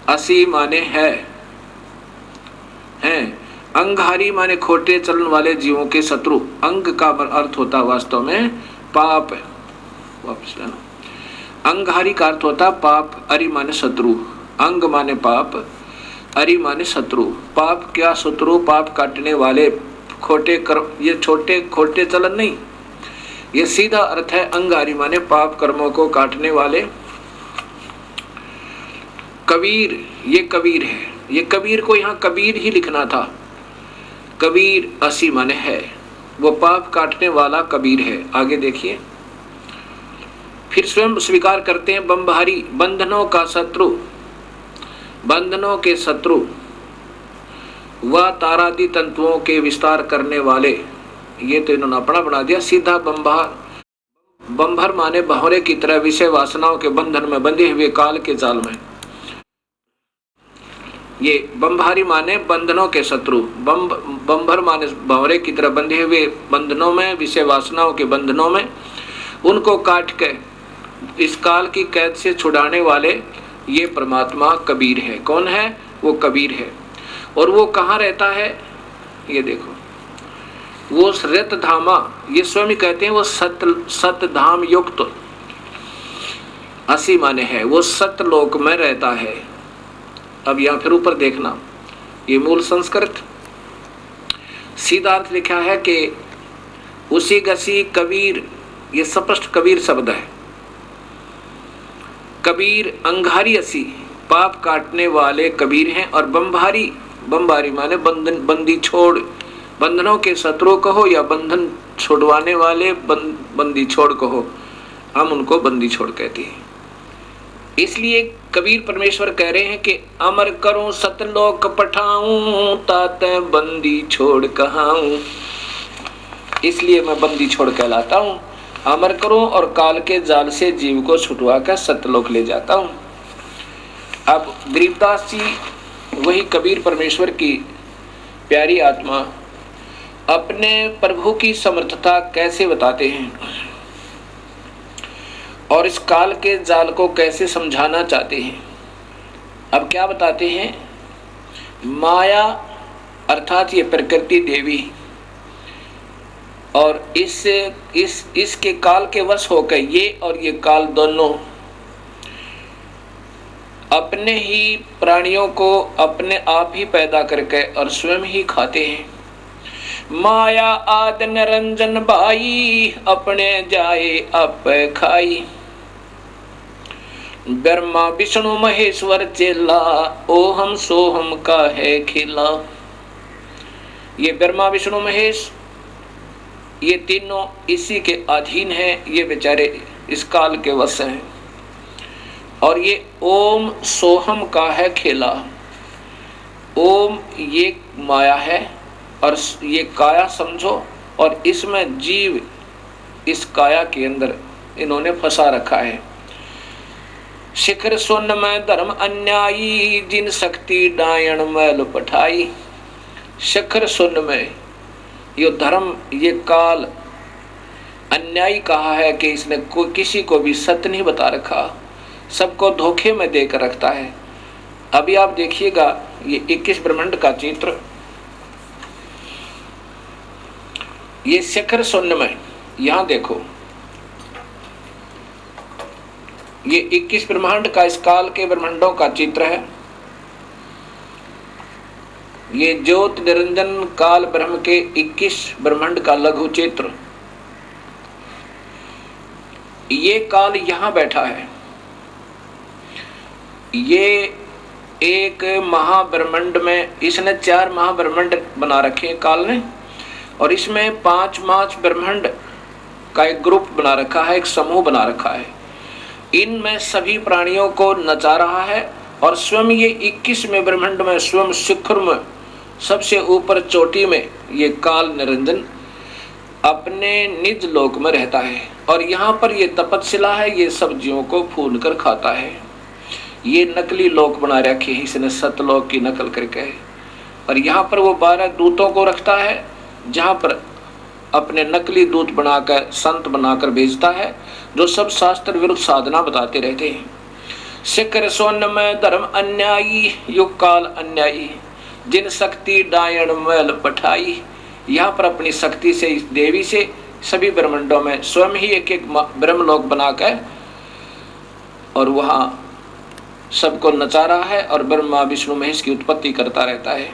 असी माने हैं, अंगहारी माने खोटे चलन वाले जीवों के शत्रु। अंग का अर्थ होता वास्तव में पाप। वापस लेना। अंगहारी का अर्थ होता पाप, अरि माने शत्रु। अंग माने पाप, अरि माने शत्रु। पाप क्या शत्रु, पाप काटने वाले खोटे कर्म। ये छोटे खोटे चलन नहीं, ये सीधा अर्थ है अंगारी माने पाप कर्मों को काटने वाले। कबीर, ये कबीर है। ये कबीर को यहाँ कबीर ही लिखना था। कबीर असी माने है, वो पाप काटने वाला कबीर है। आगे देखिए, फिर स्वयं स्वीकार करते हैं बमभारी, बंधनों का शत्रु, बंधनों के शत्रु, वह तारादि तंतुओं के विस्तार करने वाले। ये तो इन्होंने अपना बना दिया सीधा बम्भार। बम्भर माने भंवरे की तरह विषय वासनाओं के बंधन में बंधे हुए काल के जाल में। ये बम्भारी माने बंधनों के शत्रु, बम्भर माने भंवरे की तरह बंधे हुए बंधनों में, विषय वासनाओं के बंधनों में, उनको काट के इस काल की कैद से छुड़ाने वाले ये परमात्मा कबीर है। कौन है? वो कबीर है। और वो कहाँ रहता है? ये देखो, वो रत धामा, ये स्वयं कहते हैं वो सत धाम युक्त, असी माने है, वो सतलोक में रहता है। अब यहाँ फिर ऊपर देखना, ये मूल संस्कृत सीधा अर्थ लिखा है कि उसी गसी कबीर, ये स्पष्ट कबीर शब्द है। कबीर अंगारी असी, पाप काटने वाले कबीर हैं। और बम्भारी, बम्भारी माने बंधन, बंदी छोड़, बंधनों के शत्रु कहो या बंधन छुड़वाने वाले, बंदी छोड़ कहो, हम उनको बंदी छोड़ कहते हैं। इसलिए कबीर परमेश्वर कह रहे हैं कि अमर करूं सतलोक पठाऊं, ताते बंदी छोड़ कहाऊं। इसलिए मैं बंदी छोड़ कहलाता हूं। अमर करूं और काल के जाल से जीव को छुटवा कर सतलोक ले जाता हूं। अब गरीबदास जी, वही कबीर परमेश्वर की प्यारी आत्मा, अपने प्रभु की समर्थता कैसे बताते हैं और इस काल के जाल को कैसे समझाना चाहते हैं। अब क्या बताते हैं? माया अर्थात ये प्रकृति देवी और इसके काल के वश होकर ये और ये काल दोनों अपने ही प्राणियों को अपने आप ही पैदा करके और स्वयं ही खाते हैं। माया आद निरंजन भाई, अपने जाए आप खाई। ब्रह्मा विष्णु महेश्वर चेला, ओहम सोहम का है खिला। ये ब्रह्मा विष्णु महेश, ये तीनों इसी के अधीन हैं। ये बेचारे इस काल के वश हैं। और ये ओम सोहम का है खेला। ओम ये माया है और ये काया समझो, और इसमें जीव इस काया के अंदर इन्होंने फंसा रखा है। शिखर सुन में धर्म अन्यायी, जिन शक्ति डायण मैल पठाई। शिखर सुन में ये धर्म, ये काल अन्यायी कहा है कि इसने किसी को भी सत्य नहीं बता रखा, सबको धोखे में देकर रखता है। अभी आप देखिएगा ये 21 ब्रह्मांड का चित्र, ये शिखर शून्य में, यहां देखो ये 21 ब्रह्मांड का, इस काल के ब्रह्मांडों का चित्र है। ये ज्योत निरंजन काल ब्रह्म के 21 ब्रह्मांड का लघु चित्र। ये काल यहां बैठा है। ये एक महाब्रह्मांड में, इसने 4 महाब्रह्मांड बना रखे हैं काल ने, और इसमें 5 ब्रह्मांड का एक ग्रुप बना रखा है, एक समूह बना रखा है। इनमें सभी प्राणियों को नचा रहा है और स्वयं ये 21वें ब्रह्मांड में, स्वयं शिखर में, सबसे ऊपर चोटी में ये काल निरंजन अपने निज लोक में रहता है। और यहाँ पर ये तपस्विला है, ये सब जीवों को फूल कर खाता है। ये नकली लोक बना रखे हैं इसने, सतलोक की नकल करके। और यहाँ पर वो 12 दूतों को रखता है, जहाँ पर अपने नकली दूत बनाकर, संत बनाकर भेजता है, जो सब शास्त्र विरुद्ध साधना बताते रहते हैं। शिखर सोन में धर्म अन्यायी, युग काल अन्यायी, जिन शक्ति डायण मैल पठाई। यहाँ पर अपनी शक्ति से, इस देवी से सभी ब्रह्मांडों में स्वयं ही एक एक ब्रह्मलोक बनाकर और वहाँ सबको नचा रहा है और ब्रह्मा विष्णु महेश की उत्पत्ति करता रहता है।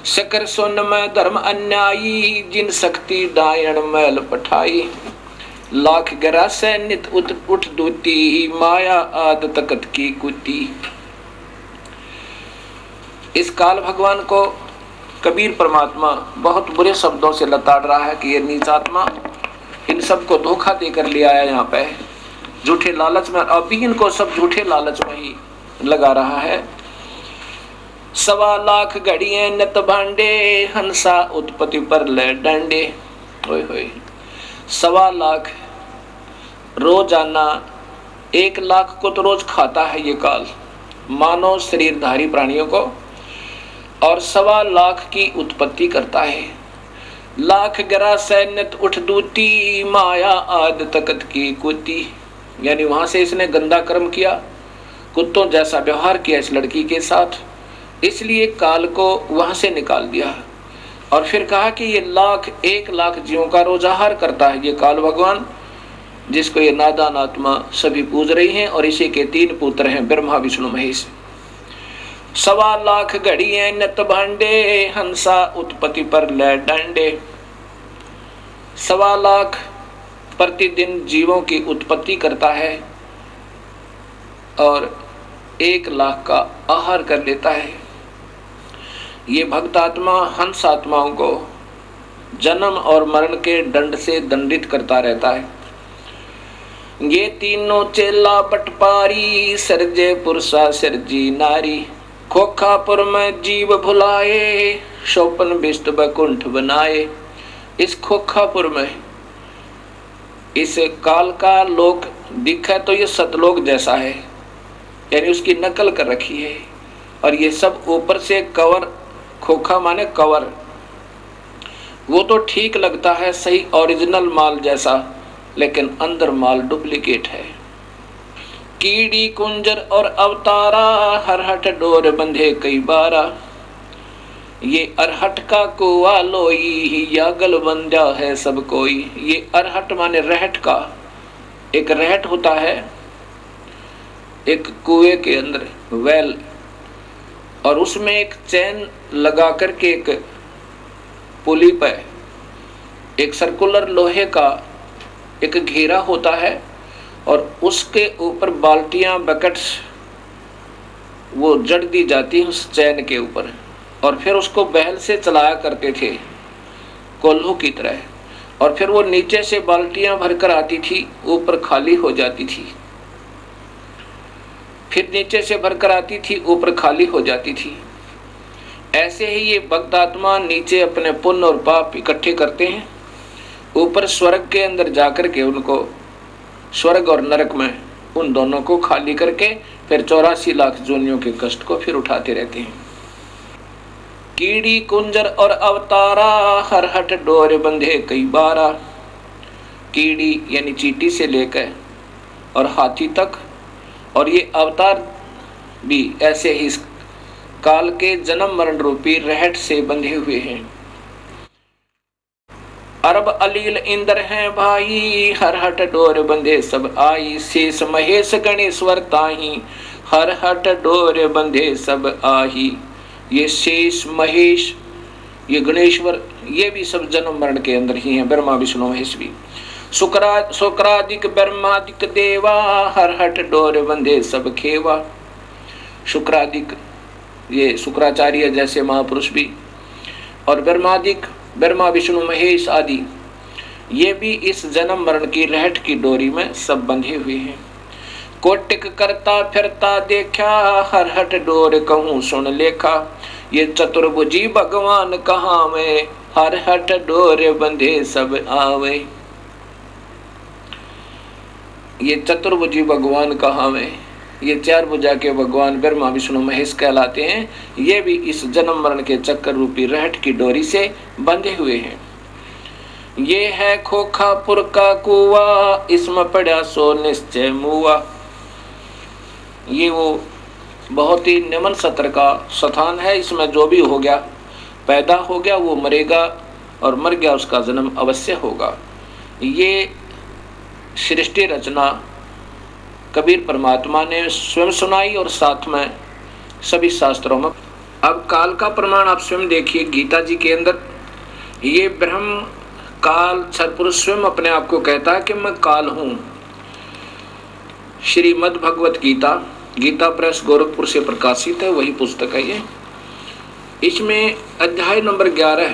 शिखर सोन में धर्म अन्यायी, जिन शक्ति डायण मैल पठाई। लाख गिरा से नित उठ दूती, माया आद तकत की कुती। इस काल भगवान को कबीर परमात्मा बहुत बुरे शब्दों से लताड़ रहा है कि ये नीच आत्मा इन सबको धोखा देकर ले आया यहाँ पे, झूठे लालच में, अभी इनको सब झूठे लालच में ही लगा रहा है। 1.25 लाख घड़िए नत भांडे, हंसा उत्पत्ति पर ले डंडे। होय होय, 1.25 लाख रोजाना 1 लाख को तो रोज खाता है ये काल, मानव शरीरधारी प्राणियों को, और 1.25 लाख की उत्पत्ति करता है। लाख गरा सैन्यत उठ दूती, माया आद तकत की कुती। यानी वहां से इसने गंदा कर्म किया, कुत्तों जैसा व्यवहार किया इस लड़की के साथ, इसलिए काल को वहां से निकाल दिया। और फिर कहा कि ये 1 लाख जीवों का रोज आहार करता है ये काल भगवान, जिसको ये नादान आत्मा सभी पूज रही हैं। और इसी के 3 पुत्र हैं, ब्रह्मा विष्णु महेश। 1.25 लाख घड़िए नत भांडे, हंसा उत्पत्ति पर ले डंडे। 1.25 लाख प्रतिदिन जीवों की उत्पत्ति करता है और 1 लाख का आहार कर लेता है। ये भक्त आत्मा हंस आत्माओं को जन्म और मरण के दंड से दंडित करता रहता है। ये तीनों चेला पटपारी, सरजे पुरुषा सरजी नारी। खोखापुर में जीव भुलाए, शोपन बिष्ट बकुंठ बनाए। इस खोखापुर में इस काल का लोक दिखा तो ये सतलोक जैसा है, यानी उसकी नकल कर रखी है। और ये सब ऊपर से कवर, खोखा माने कवर, वो तो ठीक लगता है सही ओरिजिनल माल जैसा, लेकिन अंदर माल डुप्लीकेट है। कीड़ी कुंजर और अवतारा, हरहट डोर बंधे कई बारा। ये अरहट का कुआ लोई, यागल बंधा है सब कोई। ये अरहट माने रहट का, एक रहट होता है एक कुएं के अंदर वेल, और उसमें एक चैन लगा करके एक पुली पे एक सर्कुलर लोहे का एक घेरा होता है, और उसके ऊपर बाल्टियां बकेट्स वो जड़ दी जाती है उस चैन के ऊपर, और फिर उसको बैल से चलाया करते थे कोल्हू की तरह। और फिर वो नीचे से बाल्टियां भरकर आती थी, ऊपर खाली हो जाती थी, फिर नीचे से भरकर आती थी, ऊपर खाली हो जाती थी। ऐसे ही ये भक्त आत्मा नीचे अपने पुण्य और पाप इकट्ठे करते हैं, ऊपर स्वर्ग के अंदर जाकर के उनको स्वर्ग और नरक में उन दोनों को खाली करके फिर 84 लाख जोनियों के कष्ट को फिर उठाते रहते हैं। कीड़ी कुंजर और अवतारा, हरहट डोर बंधे कई बारा। कीड़ी यानी चींटी से लेकर और हाथी तक, और ये अवतार भी ऐसे ही काल के जन्म मरण रूपी रहट से बंधे हुए हैं। अरब अलील इंद्र हैं भाई, हरहट डोर बंधे सब आई। शेष महेश गणेश्वर ताही, हरहट डोर बंधे सब आही। ये शेष महेश, ये गणेश्वर, ये भी सब जन्म मरण के अंदर ही हैं, ब्रह्मा विष्णु महेश भी। शुक्रादिक ब्रह्मादिक देवा, हरहट डोर बंधे सब खेवा। शुक्रादिक ये शुक्राचार्य जैसे महापुरुष भी, और ब्रह्मादिक ब्रह्मा विष्णु महेश आदि, ये भी इस जन्म मरण की रहट की डोरी में सब बंधे हुए हैं। कोटिक करता फिरता देखा, हरहट डोर कहूँ सुन लेखा। ये चतुर्भुजी भगवान कहाँ में, हरहट डोर बंधे सब आवे। ये चतुर्भुजी भगवान कहाँ में, ये 4 भुजा के भगवान ब्रह्मा विष्णु महेश कहलाते हैं। ये भी इस जन्म मरण के चक्कर रूपी रहट की डोरी से बंधे हुए हैं। ये है खोखापुर का कुआ, इसमें पड़ा सो निश्चय मुआ। ये वो बहुत ही निम्न सत्र का स्थान है, इसमें जो भी हो गया, पैदा हो गया, वो मरेगा, और मर गया उसका जन्म अवश्य होगा। ये सृष्टि रचना कबीर परमात्मा ने स्वयं सुनाई और साथ में सभी शास्त्रों में। अब काल का प्रमाण आप स्वयं देखिए गीता जी के अंदर, ये ब्रह्म काल सतपुरुष स्वयं अपने आप को कहता है कि मैं काल हूं। श्रीमद् भगवत गीता, गीता प्रेस गोरखपुर से प्रकाशित है, वही पुस्तक है ये। इसमें अध्याय नंबर 11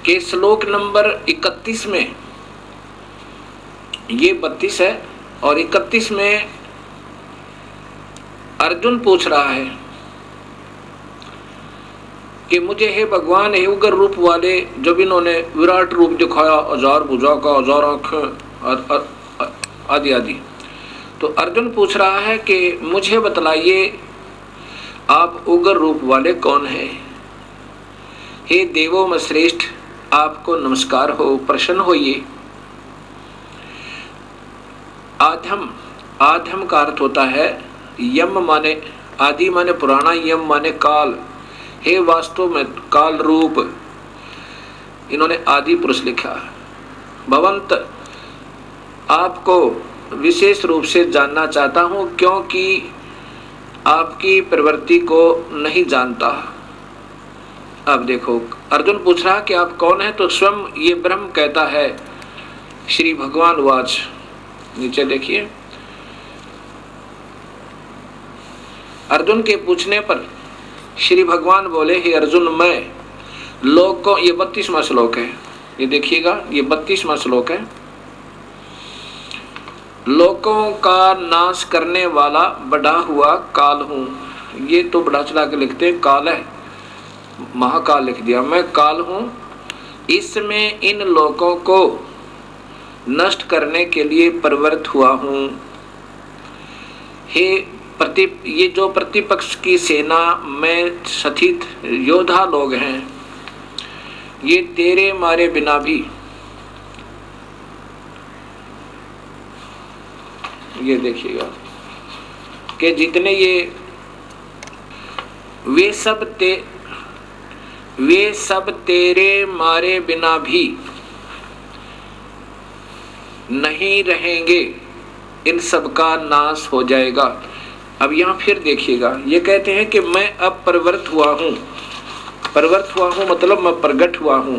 के श्लोक नंबर 31 में, ये 32 है और 31 में अर्जुन पूछ रहा है कि मुझे हे भगवान, हे उग्र रूप वाले, जब इन्होंने विराट रूप दिखाया, 1000 भुजा का, 1000 आंखें आदि आदि, तो अर्जुन पूछ रहा है कि मुझे बतलाइए आप उग्र रूप वाले कौन हैं? हे देवों में श्रेष्ठ, आपको नमस्कार हो, प्रसन्न होइए। आध्यम, आध्यम का अर्थ होता है यम माने आदि माने पुराना, यम माने काल। हे वास्तव में काल रूप, इन्होंने आदि पुरुष लिखा। भवंत, आपको विशेष रूप से जानना चाहता हूं, क्योंकि आपकी प्रवृत्ति को नहीं जानता। अब देखो, अर्जुन पूछ रहा कि आप कौन हैं, तो स्वयं ये ब्रह्म कहता है। श्री भगवान वाच, नीचे देखिए, अर्जुन के पूछने पर श्री भगवान बोले, हे अर्जुन, मैं लोगों, ये 32वां श्लोक है, ये देखिएगा, ये 32वां श्लोक है। लोगों का नाश करने वाला बढ़ा हुआ काल हूँ। ये तो बढ़ा चढ़ा के लिखते हैं, काल है, महाकाल लिख दिया। मैं काल हूँ, इसमें इन लोगों को नष्ट करने के लिए प्रवृत्त हुआ हूँ। हे ये जो प्रतिपक्ष की सेना में स्थित योद्धा लोग हैं, ये तेरे मारे बिना भी, ये देखिएगा कि जितने ये वे सब तेरे मारे बिना भी नहीं रहेंगे, इन सब का नाश हो जाएगा। अब यहाँ फिर देखिएगा, ये कहते हैं कि मैं अब प्रवृत्त हुआ हूँ। प्रवृत्त हुआ हूँ मतलब मैं प्रगट हुआ हूँ,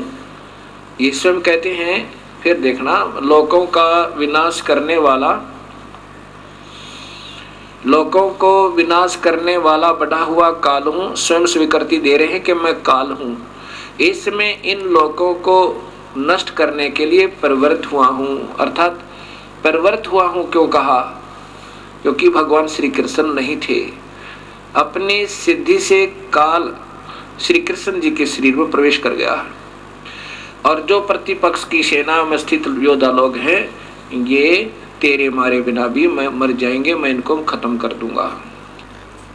ये स्वयं कहते हैं। फिर देखना, लोगों का विनाश करने वाला, लोगों को विनाश करने वाला बढ़ा हुआ काल हूँ। स्वयं स्वीकृति दे रहे हैं कि मैं काल हूँ, इसमें इन लोगों को नष्ट करने के लिए प्रवृत्त हुआ हूँ। अर्थात प्रवृत्त हुआ हूँ क्यों कहा? क्योंकि भगवान श्री कृष्ण नहीं थे, अपनी सिद्धि से काल श्री कृष्ण जी के शरीर में प्रवेश कर गया, और जो प्रतिपक्ष की सेना में स्थित योद्धा लोग हैं, ये तेरे मारे बिना भी मैं मर जाएंगे, मैं इनको खत्म कर दूंगा।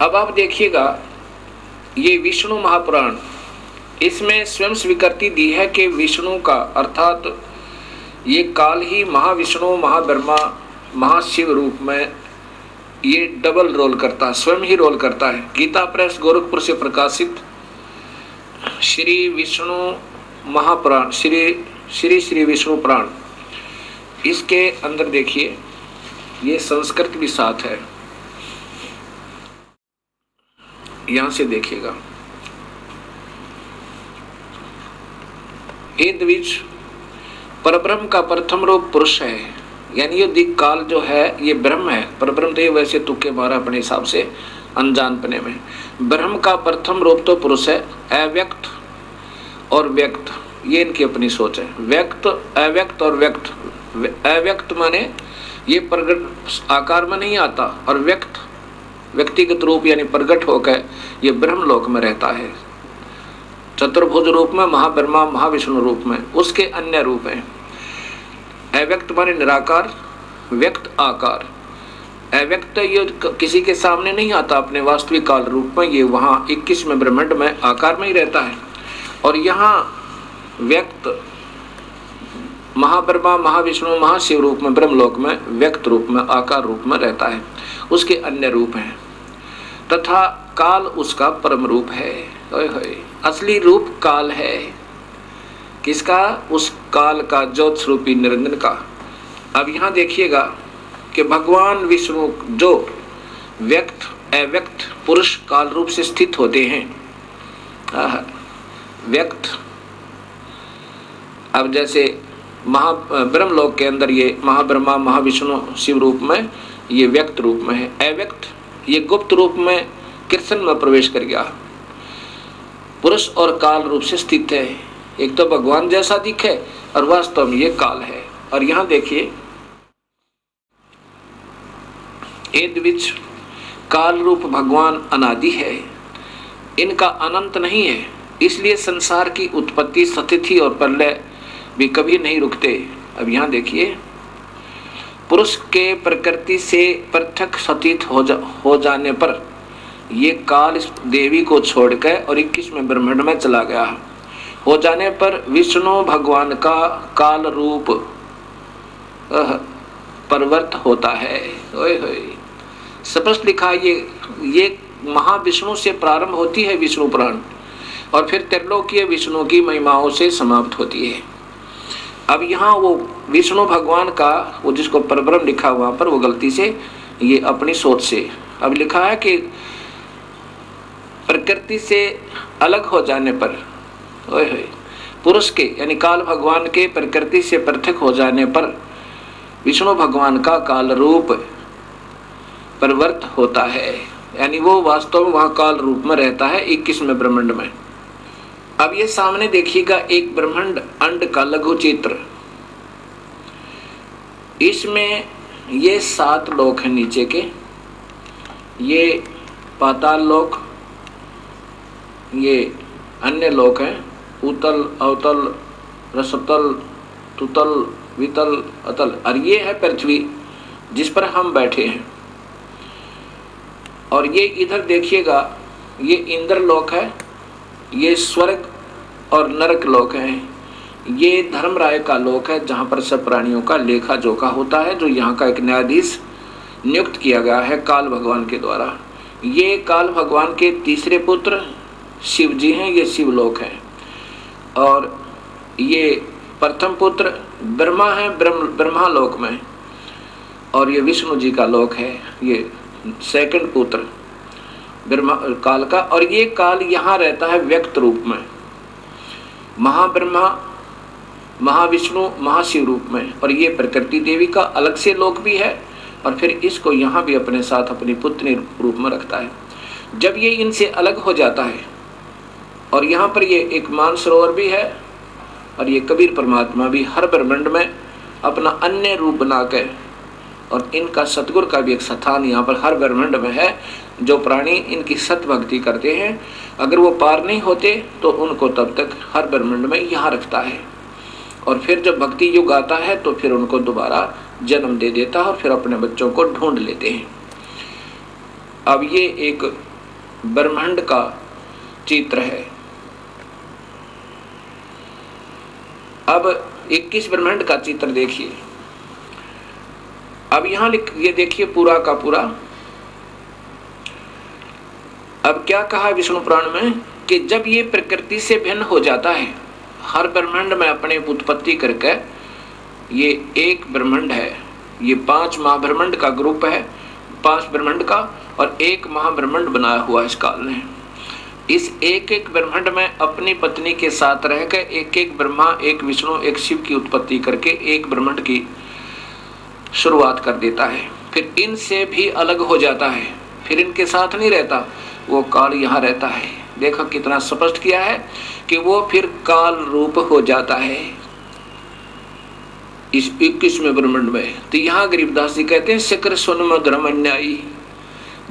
अब आप देखिएगा, ये विष्णु महापुराण, इसमें स्वयं स्वीकृति दी है कि विष्णु का, अर्थात ये काल ही महाविष्णु, महाब्रह्मा, महाशिव रूप में ये डबल रोल करता है, स्वयं ही रोल करता है। गीता प्रेस गोरखपुर से प्रकाशित श्री विष्णु महापुराण, श्री विष्णु पुराण, इसके अंदर देखिए, ये संस्कृत भी साथ है, यहां से देखिएगा। हे द्विज, परब्रह्म का प्रथम रूप पुरुष है, यानी ये दिक काल जो है ये ब्रह्म है। परब्रह्म तो ये वैसे तुक्के मारा अपने हिसाब से अनजानपने में। ब्रह्म का प्रथम रूप तो पुरुष है। अव्यक्त और व्यक्त, ये इनकी अपनी सोच है। व्यक्त, अव्यक्त और व्यक्त। अव्यक्त माने ये प्रगट आकार में नहीं आता, और व्यक्त व्यक्तिगत रूप यानी प्रगट होकर ये ब्रह्मलोक में रहता है, चतुर्भुज रूप में, महाब्रह्मा महाविष्णु रूप में, उसके अन्य रूप हैं। अव्यक्त माने निराकार, व्यक्त आकार। अव्यक्त ये किसी के सामने नहीं आता अपने वास्तविक काल रूप में, ये वहाँ 21 में ब्रह्मांड में आकार में ही रहता है। और यहाँ व्यक्त महाब्रह्मा महाविष्णु महाशिव रूप में, ब्रह्मलोक में व्यक्त रूप में, आकार रूप में रहता है, उसके अन्य रूप हैं। तथा काल उसका परम रूप है। असली रूप काल है, किसका? उस काल का, ज्योत स्वरूपी निरंजन का। अब यहाँ देखिएगा कि भगवान विष्णु जो व्यक्त अव्यक्त पुरुष काल रूप से स्थित होते हैं, व्यक्त, अब जैसे ब्रह्मलोक के अंदर ये महाब्रह्मा महाविष्णु शिव रूप में ये व्यक्त रूप में है, अव्यक्त ये गुप्त रूप में कृष्ण में प्रवेश कर गया। पुरुष और काल रूप से स्थित है, एक तो भगवान जैसा दिखे और वास्तव में ये काल है। और यहाँ देखिए ये द्विज काल रूप भगवान अनादि है, इनका अनंत नहीं है, इसलिए संसार की उत्पत्ति, स्थिति और प्रलय भी कभी नहीं रुकते। अब यहाँ देखिए पुरुष के प्रकृति से पृथक सतीत हो जाने पर ये काल इस देवी को छोड़कर और 21वें ब्रह्मांड में चला गया। हो जाने पर विष्णु भगवान का काल रूप परिवर्त होता है। ओए होए, स्पष्ट लिखा ये महाविष्णु से प्रारंभ होती है विष्णु पुराण और फिर त्रिलोकीय विष्णु की महिमाओं से समाप्त होती है। अब यहाँ वो विष्णु भगवान का वो जिसको परब्रह्म लिखा वहां पर वो गलती से ये अपनी सोच से अब लिखा है कि प्रकृति से अलग हो जाने पर ओए होए पुरुष के यानी काल भगवान के प्रकृति से पृथक हो जाने पर विष्णु भगवान का काल रूप परिवर्त होता है, यानी वो वास्तव में वहां काल रूप में रहता है 21वें ब्रह्मांड में। अब ये सामने देखिएगा एक ब्रह्मांड अंड का लघु चित्र, इसमें ये 7 लोक हैं नीचे के, ये पाताल लोक, ये अन्य लोक हैं उतल अवतल रसतल तुतल वितल अतल, और ये है पृथ्वी जिस पर हम बैठे हैं। और ये इधर देखिएगा ये इंद्र लोक है, ये स्वर्ग और नरक लोक है, ये धर्मराय का लोक है जहाँ पर सब प्राणियों का लेखा जोखा होता है, जो यहाँ का एक न्यायाधीश नियुक्त किया गया है काल भगवान के द्वारा। ये काल भगवान के तीसरे पुत्र शिव जी हैं, ये शिवलोक हैं। और ये प्रथम पुत्र ब्रह्मा है, ब्रह्मा लोक में, और ये विष्णु जी का लोक है, ये सेकंड पुत्र ब्रह्मा काल का। और ये काल यहाँ रहता है व्यक्त रूप में, महाब्रह्मा महाविष्णु महाशिव रूप में, और ये प्रकृति देवी का अलग से लोक भी है, और फिर इसको यहाँ भी अपने साथ अपनी पुत्री रूप में रखता है। जब ये इनसे अलग हो जाता है और यहाँ पर ये एक मानसरोवर भी है, और ये कबीर परमात्मा भी हर ब्रह्मांड में अपना अन्य रूप बना के, और इनका सतगुरु का भी एक स्थान यहाँ पर हर ब्रह्मांड में है। जो प्राणी इनकी सत भक्ति करते हैं, अगर वो पार नहीं होते तो उनको तब तक हर ब्रह्मांड में यहाँ रखता है, और फिर जब भक्ति युग आता है तो फिर उनको दोबारा जन्म दे देता है और फिर अपने बच्चों को ढूंढ लेते हैं। अब ये एक ब्रह्मांड का चित्र है। अब 21 ब्रह्मांड का चित्र देखिए। अब यहाँ ये देखिए पूरा का पूरा। अब क्या कहा विष्णु पुराण में कि जब ये प्रकृति से भिन्न हो जाता है, हर ब्रह्मांड में अपने उत्पत्ति करके, ये एक ब्रह्मांड है, ये 5 महाब्रह्मांड का ग्रुप है, 5 ब्रह्मांड का, और एक महाब्रह्मांड बनाया हुआ इस काल ने। इस एक एक ब्रह्मांड में अपनी पत्नी के साथ रहकर एक एक ब्रह्मा, एक विष्णु, एक शिव की उत्पत्ति करके एक ब्रह्मांड की शुरुआत कर देता है। फिर इनसे भी अलग हो जाता है, फिर इनके साथ नहीं रहता, वो काल यहाँ रहता है। देखो कितना स्पष्ट किया है कि वो फिर काल रूप हो जाता है इस 21वें ब्रह्मांड में। तो यहाँ गरीबदास जी कहते हैं शिखर सुन मधुरम अन्यायी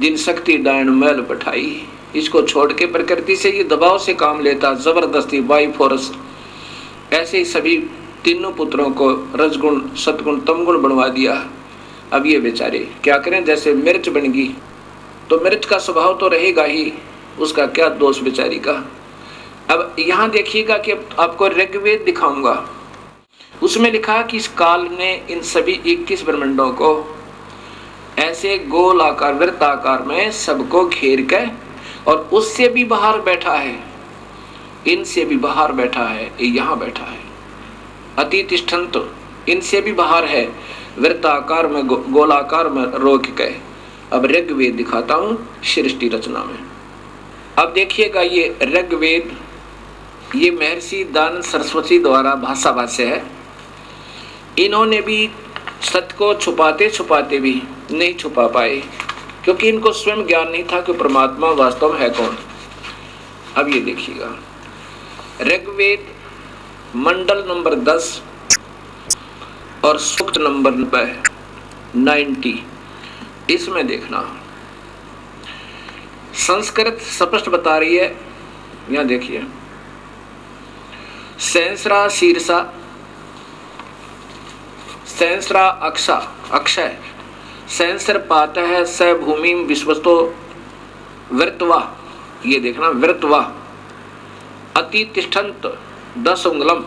जिन शक्ति डायन मैल पठाई। इसको छोड़ के प्रकृति से ये दबाव से काम लेता, जबरदस्ती बाई फोर्स। ऐसे ही सभी तीनों पुत्रों को रजगुण सतगुण तमगुण बनवा दिया। अब ये बेचारे क्या करें, जैसे मिर्च बन गई तो मिर्च का स्वभाव तो रहेगा ही, उसका क्या दोष बेचारी का। अब यहाँ देखिएगा कि आपको ऋग्वेद दिखाऊंगा, उसमें लिखा कि इस काल ने इन सभी 21 ब्रह्मांडों को ऐसे गोल आकार वृत्ताकार में सबको घेर के, और उससे भी बाहर बैठा है, इनसे भी बाहर बैठा है, यहाँ बैठा है अतितिष्ठन्त, इनसे भी बाहर है, वृत्ताकार में गोलाकार में रोक के। अब ऋग्वेद दिखाता हूँ सृष्टि रचना में। अब देखिएगा ये ऋग्वेद, ये महर्षि दानंद सरस्वती द्वारा भाषा भाष्य है। इन्होंने भी सत्य को छुपाते छुपाते भी नहीं छुपा पाए, क्योंकि इनको स्वयं ज्ञान नहीं था कि परमात्मा वास्तव में है कौन। अब ये देखिएगा, ऋग्वेद मंडल नंबर 10 और सूक्त नंबर 90, इसमें देखना संस्कृत स्पष्ट बता रही है। यहां देखिए, सहस्रा शीर्षा सहस्रा अक्षा अक्षय सहस्र पात है स भूमि विश्वस्तो वृत्वा, ये देखना वृत्वा अति तिष्ठन्त 10 उंगलम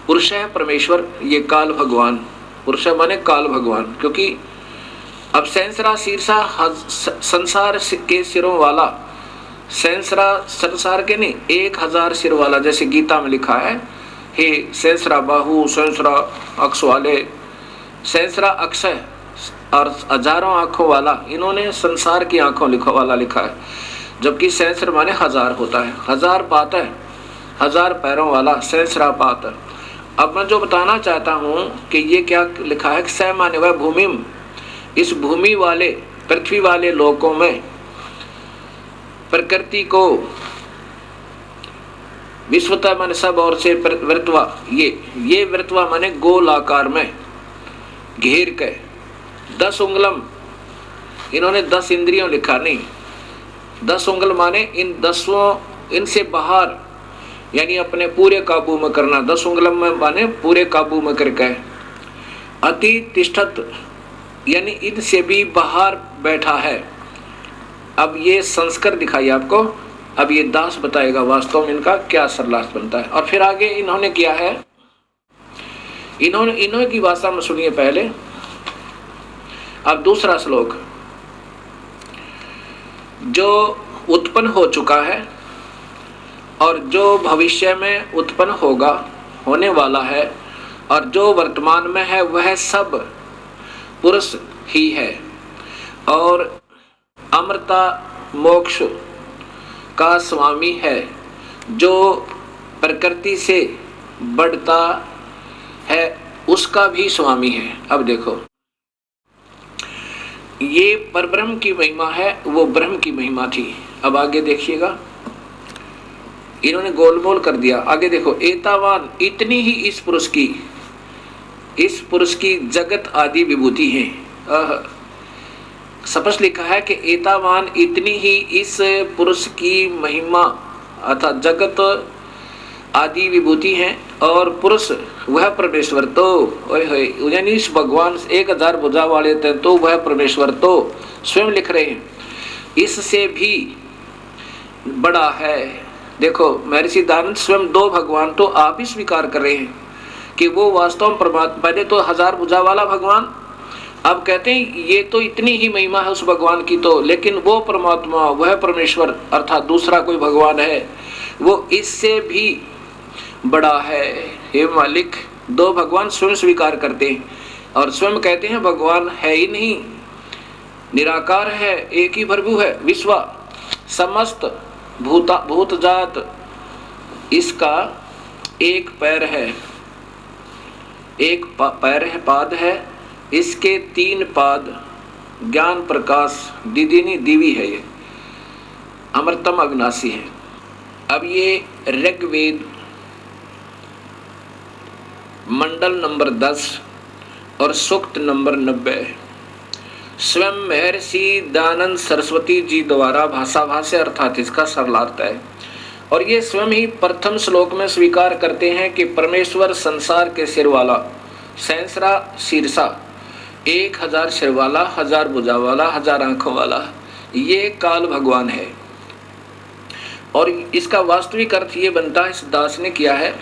पुरुष है परमेश्वर, ये काल भगवान, पुरुष माने काल भगवान, क्योंकि अब सहस्रा शीर्षा संसार के सिरों वाला, सहस्रा संसार के नहीं 1000 सिर वाला, जैसे गीता में लिखा है, हे सहस्रा बाहु सहस्रा अक्ष वाले, सहस्रा अक्षय और हजारों आंखों वाला, इन्होंने संसार की आंखों वाला लिखा है, जबकि सहस्र माने 1000 होता है, 1000 पात है, 1000 पैरों वाला सहस्रा पात। अब मैं जो बताना चाहता हूँ कि ये क्या लिखा है, स माने वह भूमि, इस भूमि वाले पृथ्वी वाले लोकों में प्रकृति को विश्वता माने सब और से वृत्वा, ये वृत्वा माने गोल आकार में घेर के 10 उंगलम, इन्होंने 10 इंद्रियों लिखा नहीं, 10 उंगल माने इन 10 इनसे बाहर, यानी अपने पूरे काबू में करना, 10 उंगलम में माने पूरे काबू में करके, अति तिष्ठत यानी इनसे भी बाहर बैठा है। अब ये संस्कार दिखाई आपको, अब ये दास बताएगा वास्तव में इनका क्या सरलार्थ बनता है। और फिर आगे इन्होंने किया है, इन्होंने की भाषा में सुनिए पहले। अब दूसरा श्लोक, जो उत्पन्न हो चुका है और जो भविष्य में उत्पन्न होगा, होने वाला है, और जो वर्तमान में है वह सब पुरुष ही है, और अमृता मोक्ष का स्वामी है, जो प्रकृति से बढ़ता है उसका भी स्वामी है। अब देखो, ये परब्रह्म की महिमा है, वो ब्रह्म की महिमा थी। अब आगे देखिएगा, इन्होंने गोलमोल कर दिया। आगे देखो, एतावान इतनी ही इस पुरुष की जगत आदि विभूति है। स्पष्ट लिखा है कि एतावान इतनी ही इस पुरुष की महिमा अर्थात जगत आदि विभूति हैं, और पुरुष वह परमेश्वर तो यानी इस भगवान 1000 भुजा वाले थे तो वह परमेश्वर तो स्वयं लिख रहे हैं इससे भी बड़ा है। देखो, महर्षि दयानंद स्वयं 2 भगवान तो आप ही स्वीकार कर रहे हैं कि वो वास्तव में परमात्मा, पहले तो 1000 भुजा वाला भगवान, अब कहते हैं ये तो इतनी ही महिमा है उस भगवान की तो, लेकिन वो परमात्मा वह परमेश्वर अर्थात दूसरा कोई भगवान है वो इससे भी बड़ा है। हे मालिक, 2 भगवान स्वयं स्वीकार करते हैं और स्वयं कहते हैं भगवान है ही नहीं, निराकार है, एक ही प्रभु है, विश्व समस्त भूत जात इसका एक पैर है, एक पैर है, पाद है, इसके 3 पाद ज्ञान प्रकाश दिदिनी दिवी है, ये अमृतम अविनाशी है। अब ये ऋग्वेद मंडल नंबर 10 और सूक्त नंबर 90 स्वयं महर्षि दयानंद सरस्वती जी द्वारा भाषा भाष्य अर्थात इसका सरलार्थ है। और ये स्वयं ही प्रथम श्लोक में स्वीकार करते हैं कि परमेश्वर संसार के सिर वाला, सहस्रा शीर्षा 1000 सिर वाला, 1000 भुजा वाला, 1000 आंखों वाला, ये काल भगवान है। और इसका वास्तविक अर्थ ये बनता है, इस दास ने किया है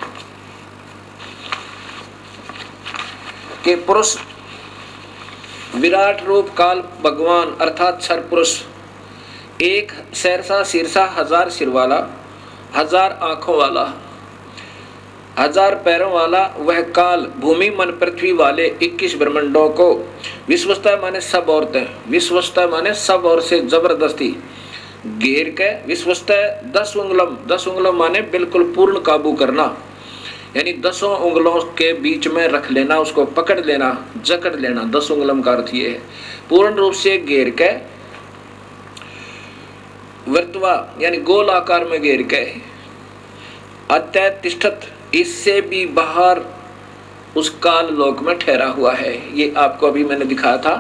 कि पुरुष विराट रूप काल भगवान अर्थात क्षर पुरुष, 1 सहस्रा शीर्षा 1000 सिर वाला, 1000 आंखों वाला, 1000 पैरों वाला, वह काल भूमि मन पृथ्वी वाले 21 ब्रह्मांडों को विश्वस्ता माने सब औरतें, विश्वस्ता माने सब और से जबरदस्ती घेर के, विश्वस्ता 10 उंगलम माने बिल्कुल पूर्ण काबू करना, यानी 10 उंगलों के बीच में रख लेना, उसको पकड़ लेना, जकड़ लेना। 10 उंगलम का अर्थ ये है, पूर्ण रूप से घेर के, वर्तवा यानी गोल आकार में घेर के, अतः तिष्ठत इससे भी बाहर उस काल लोक में ठहरा हुआ है। ये आपको अभी मैंने दिखाया था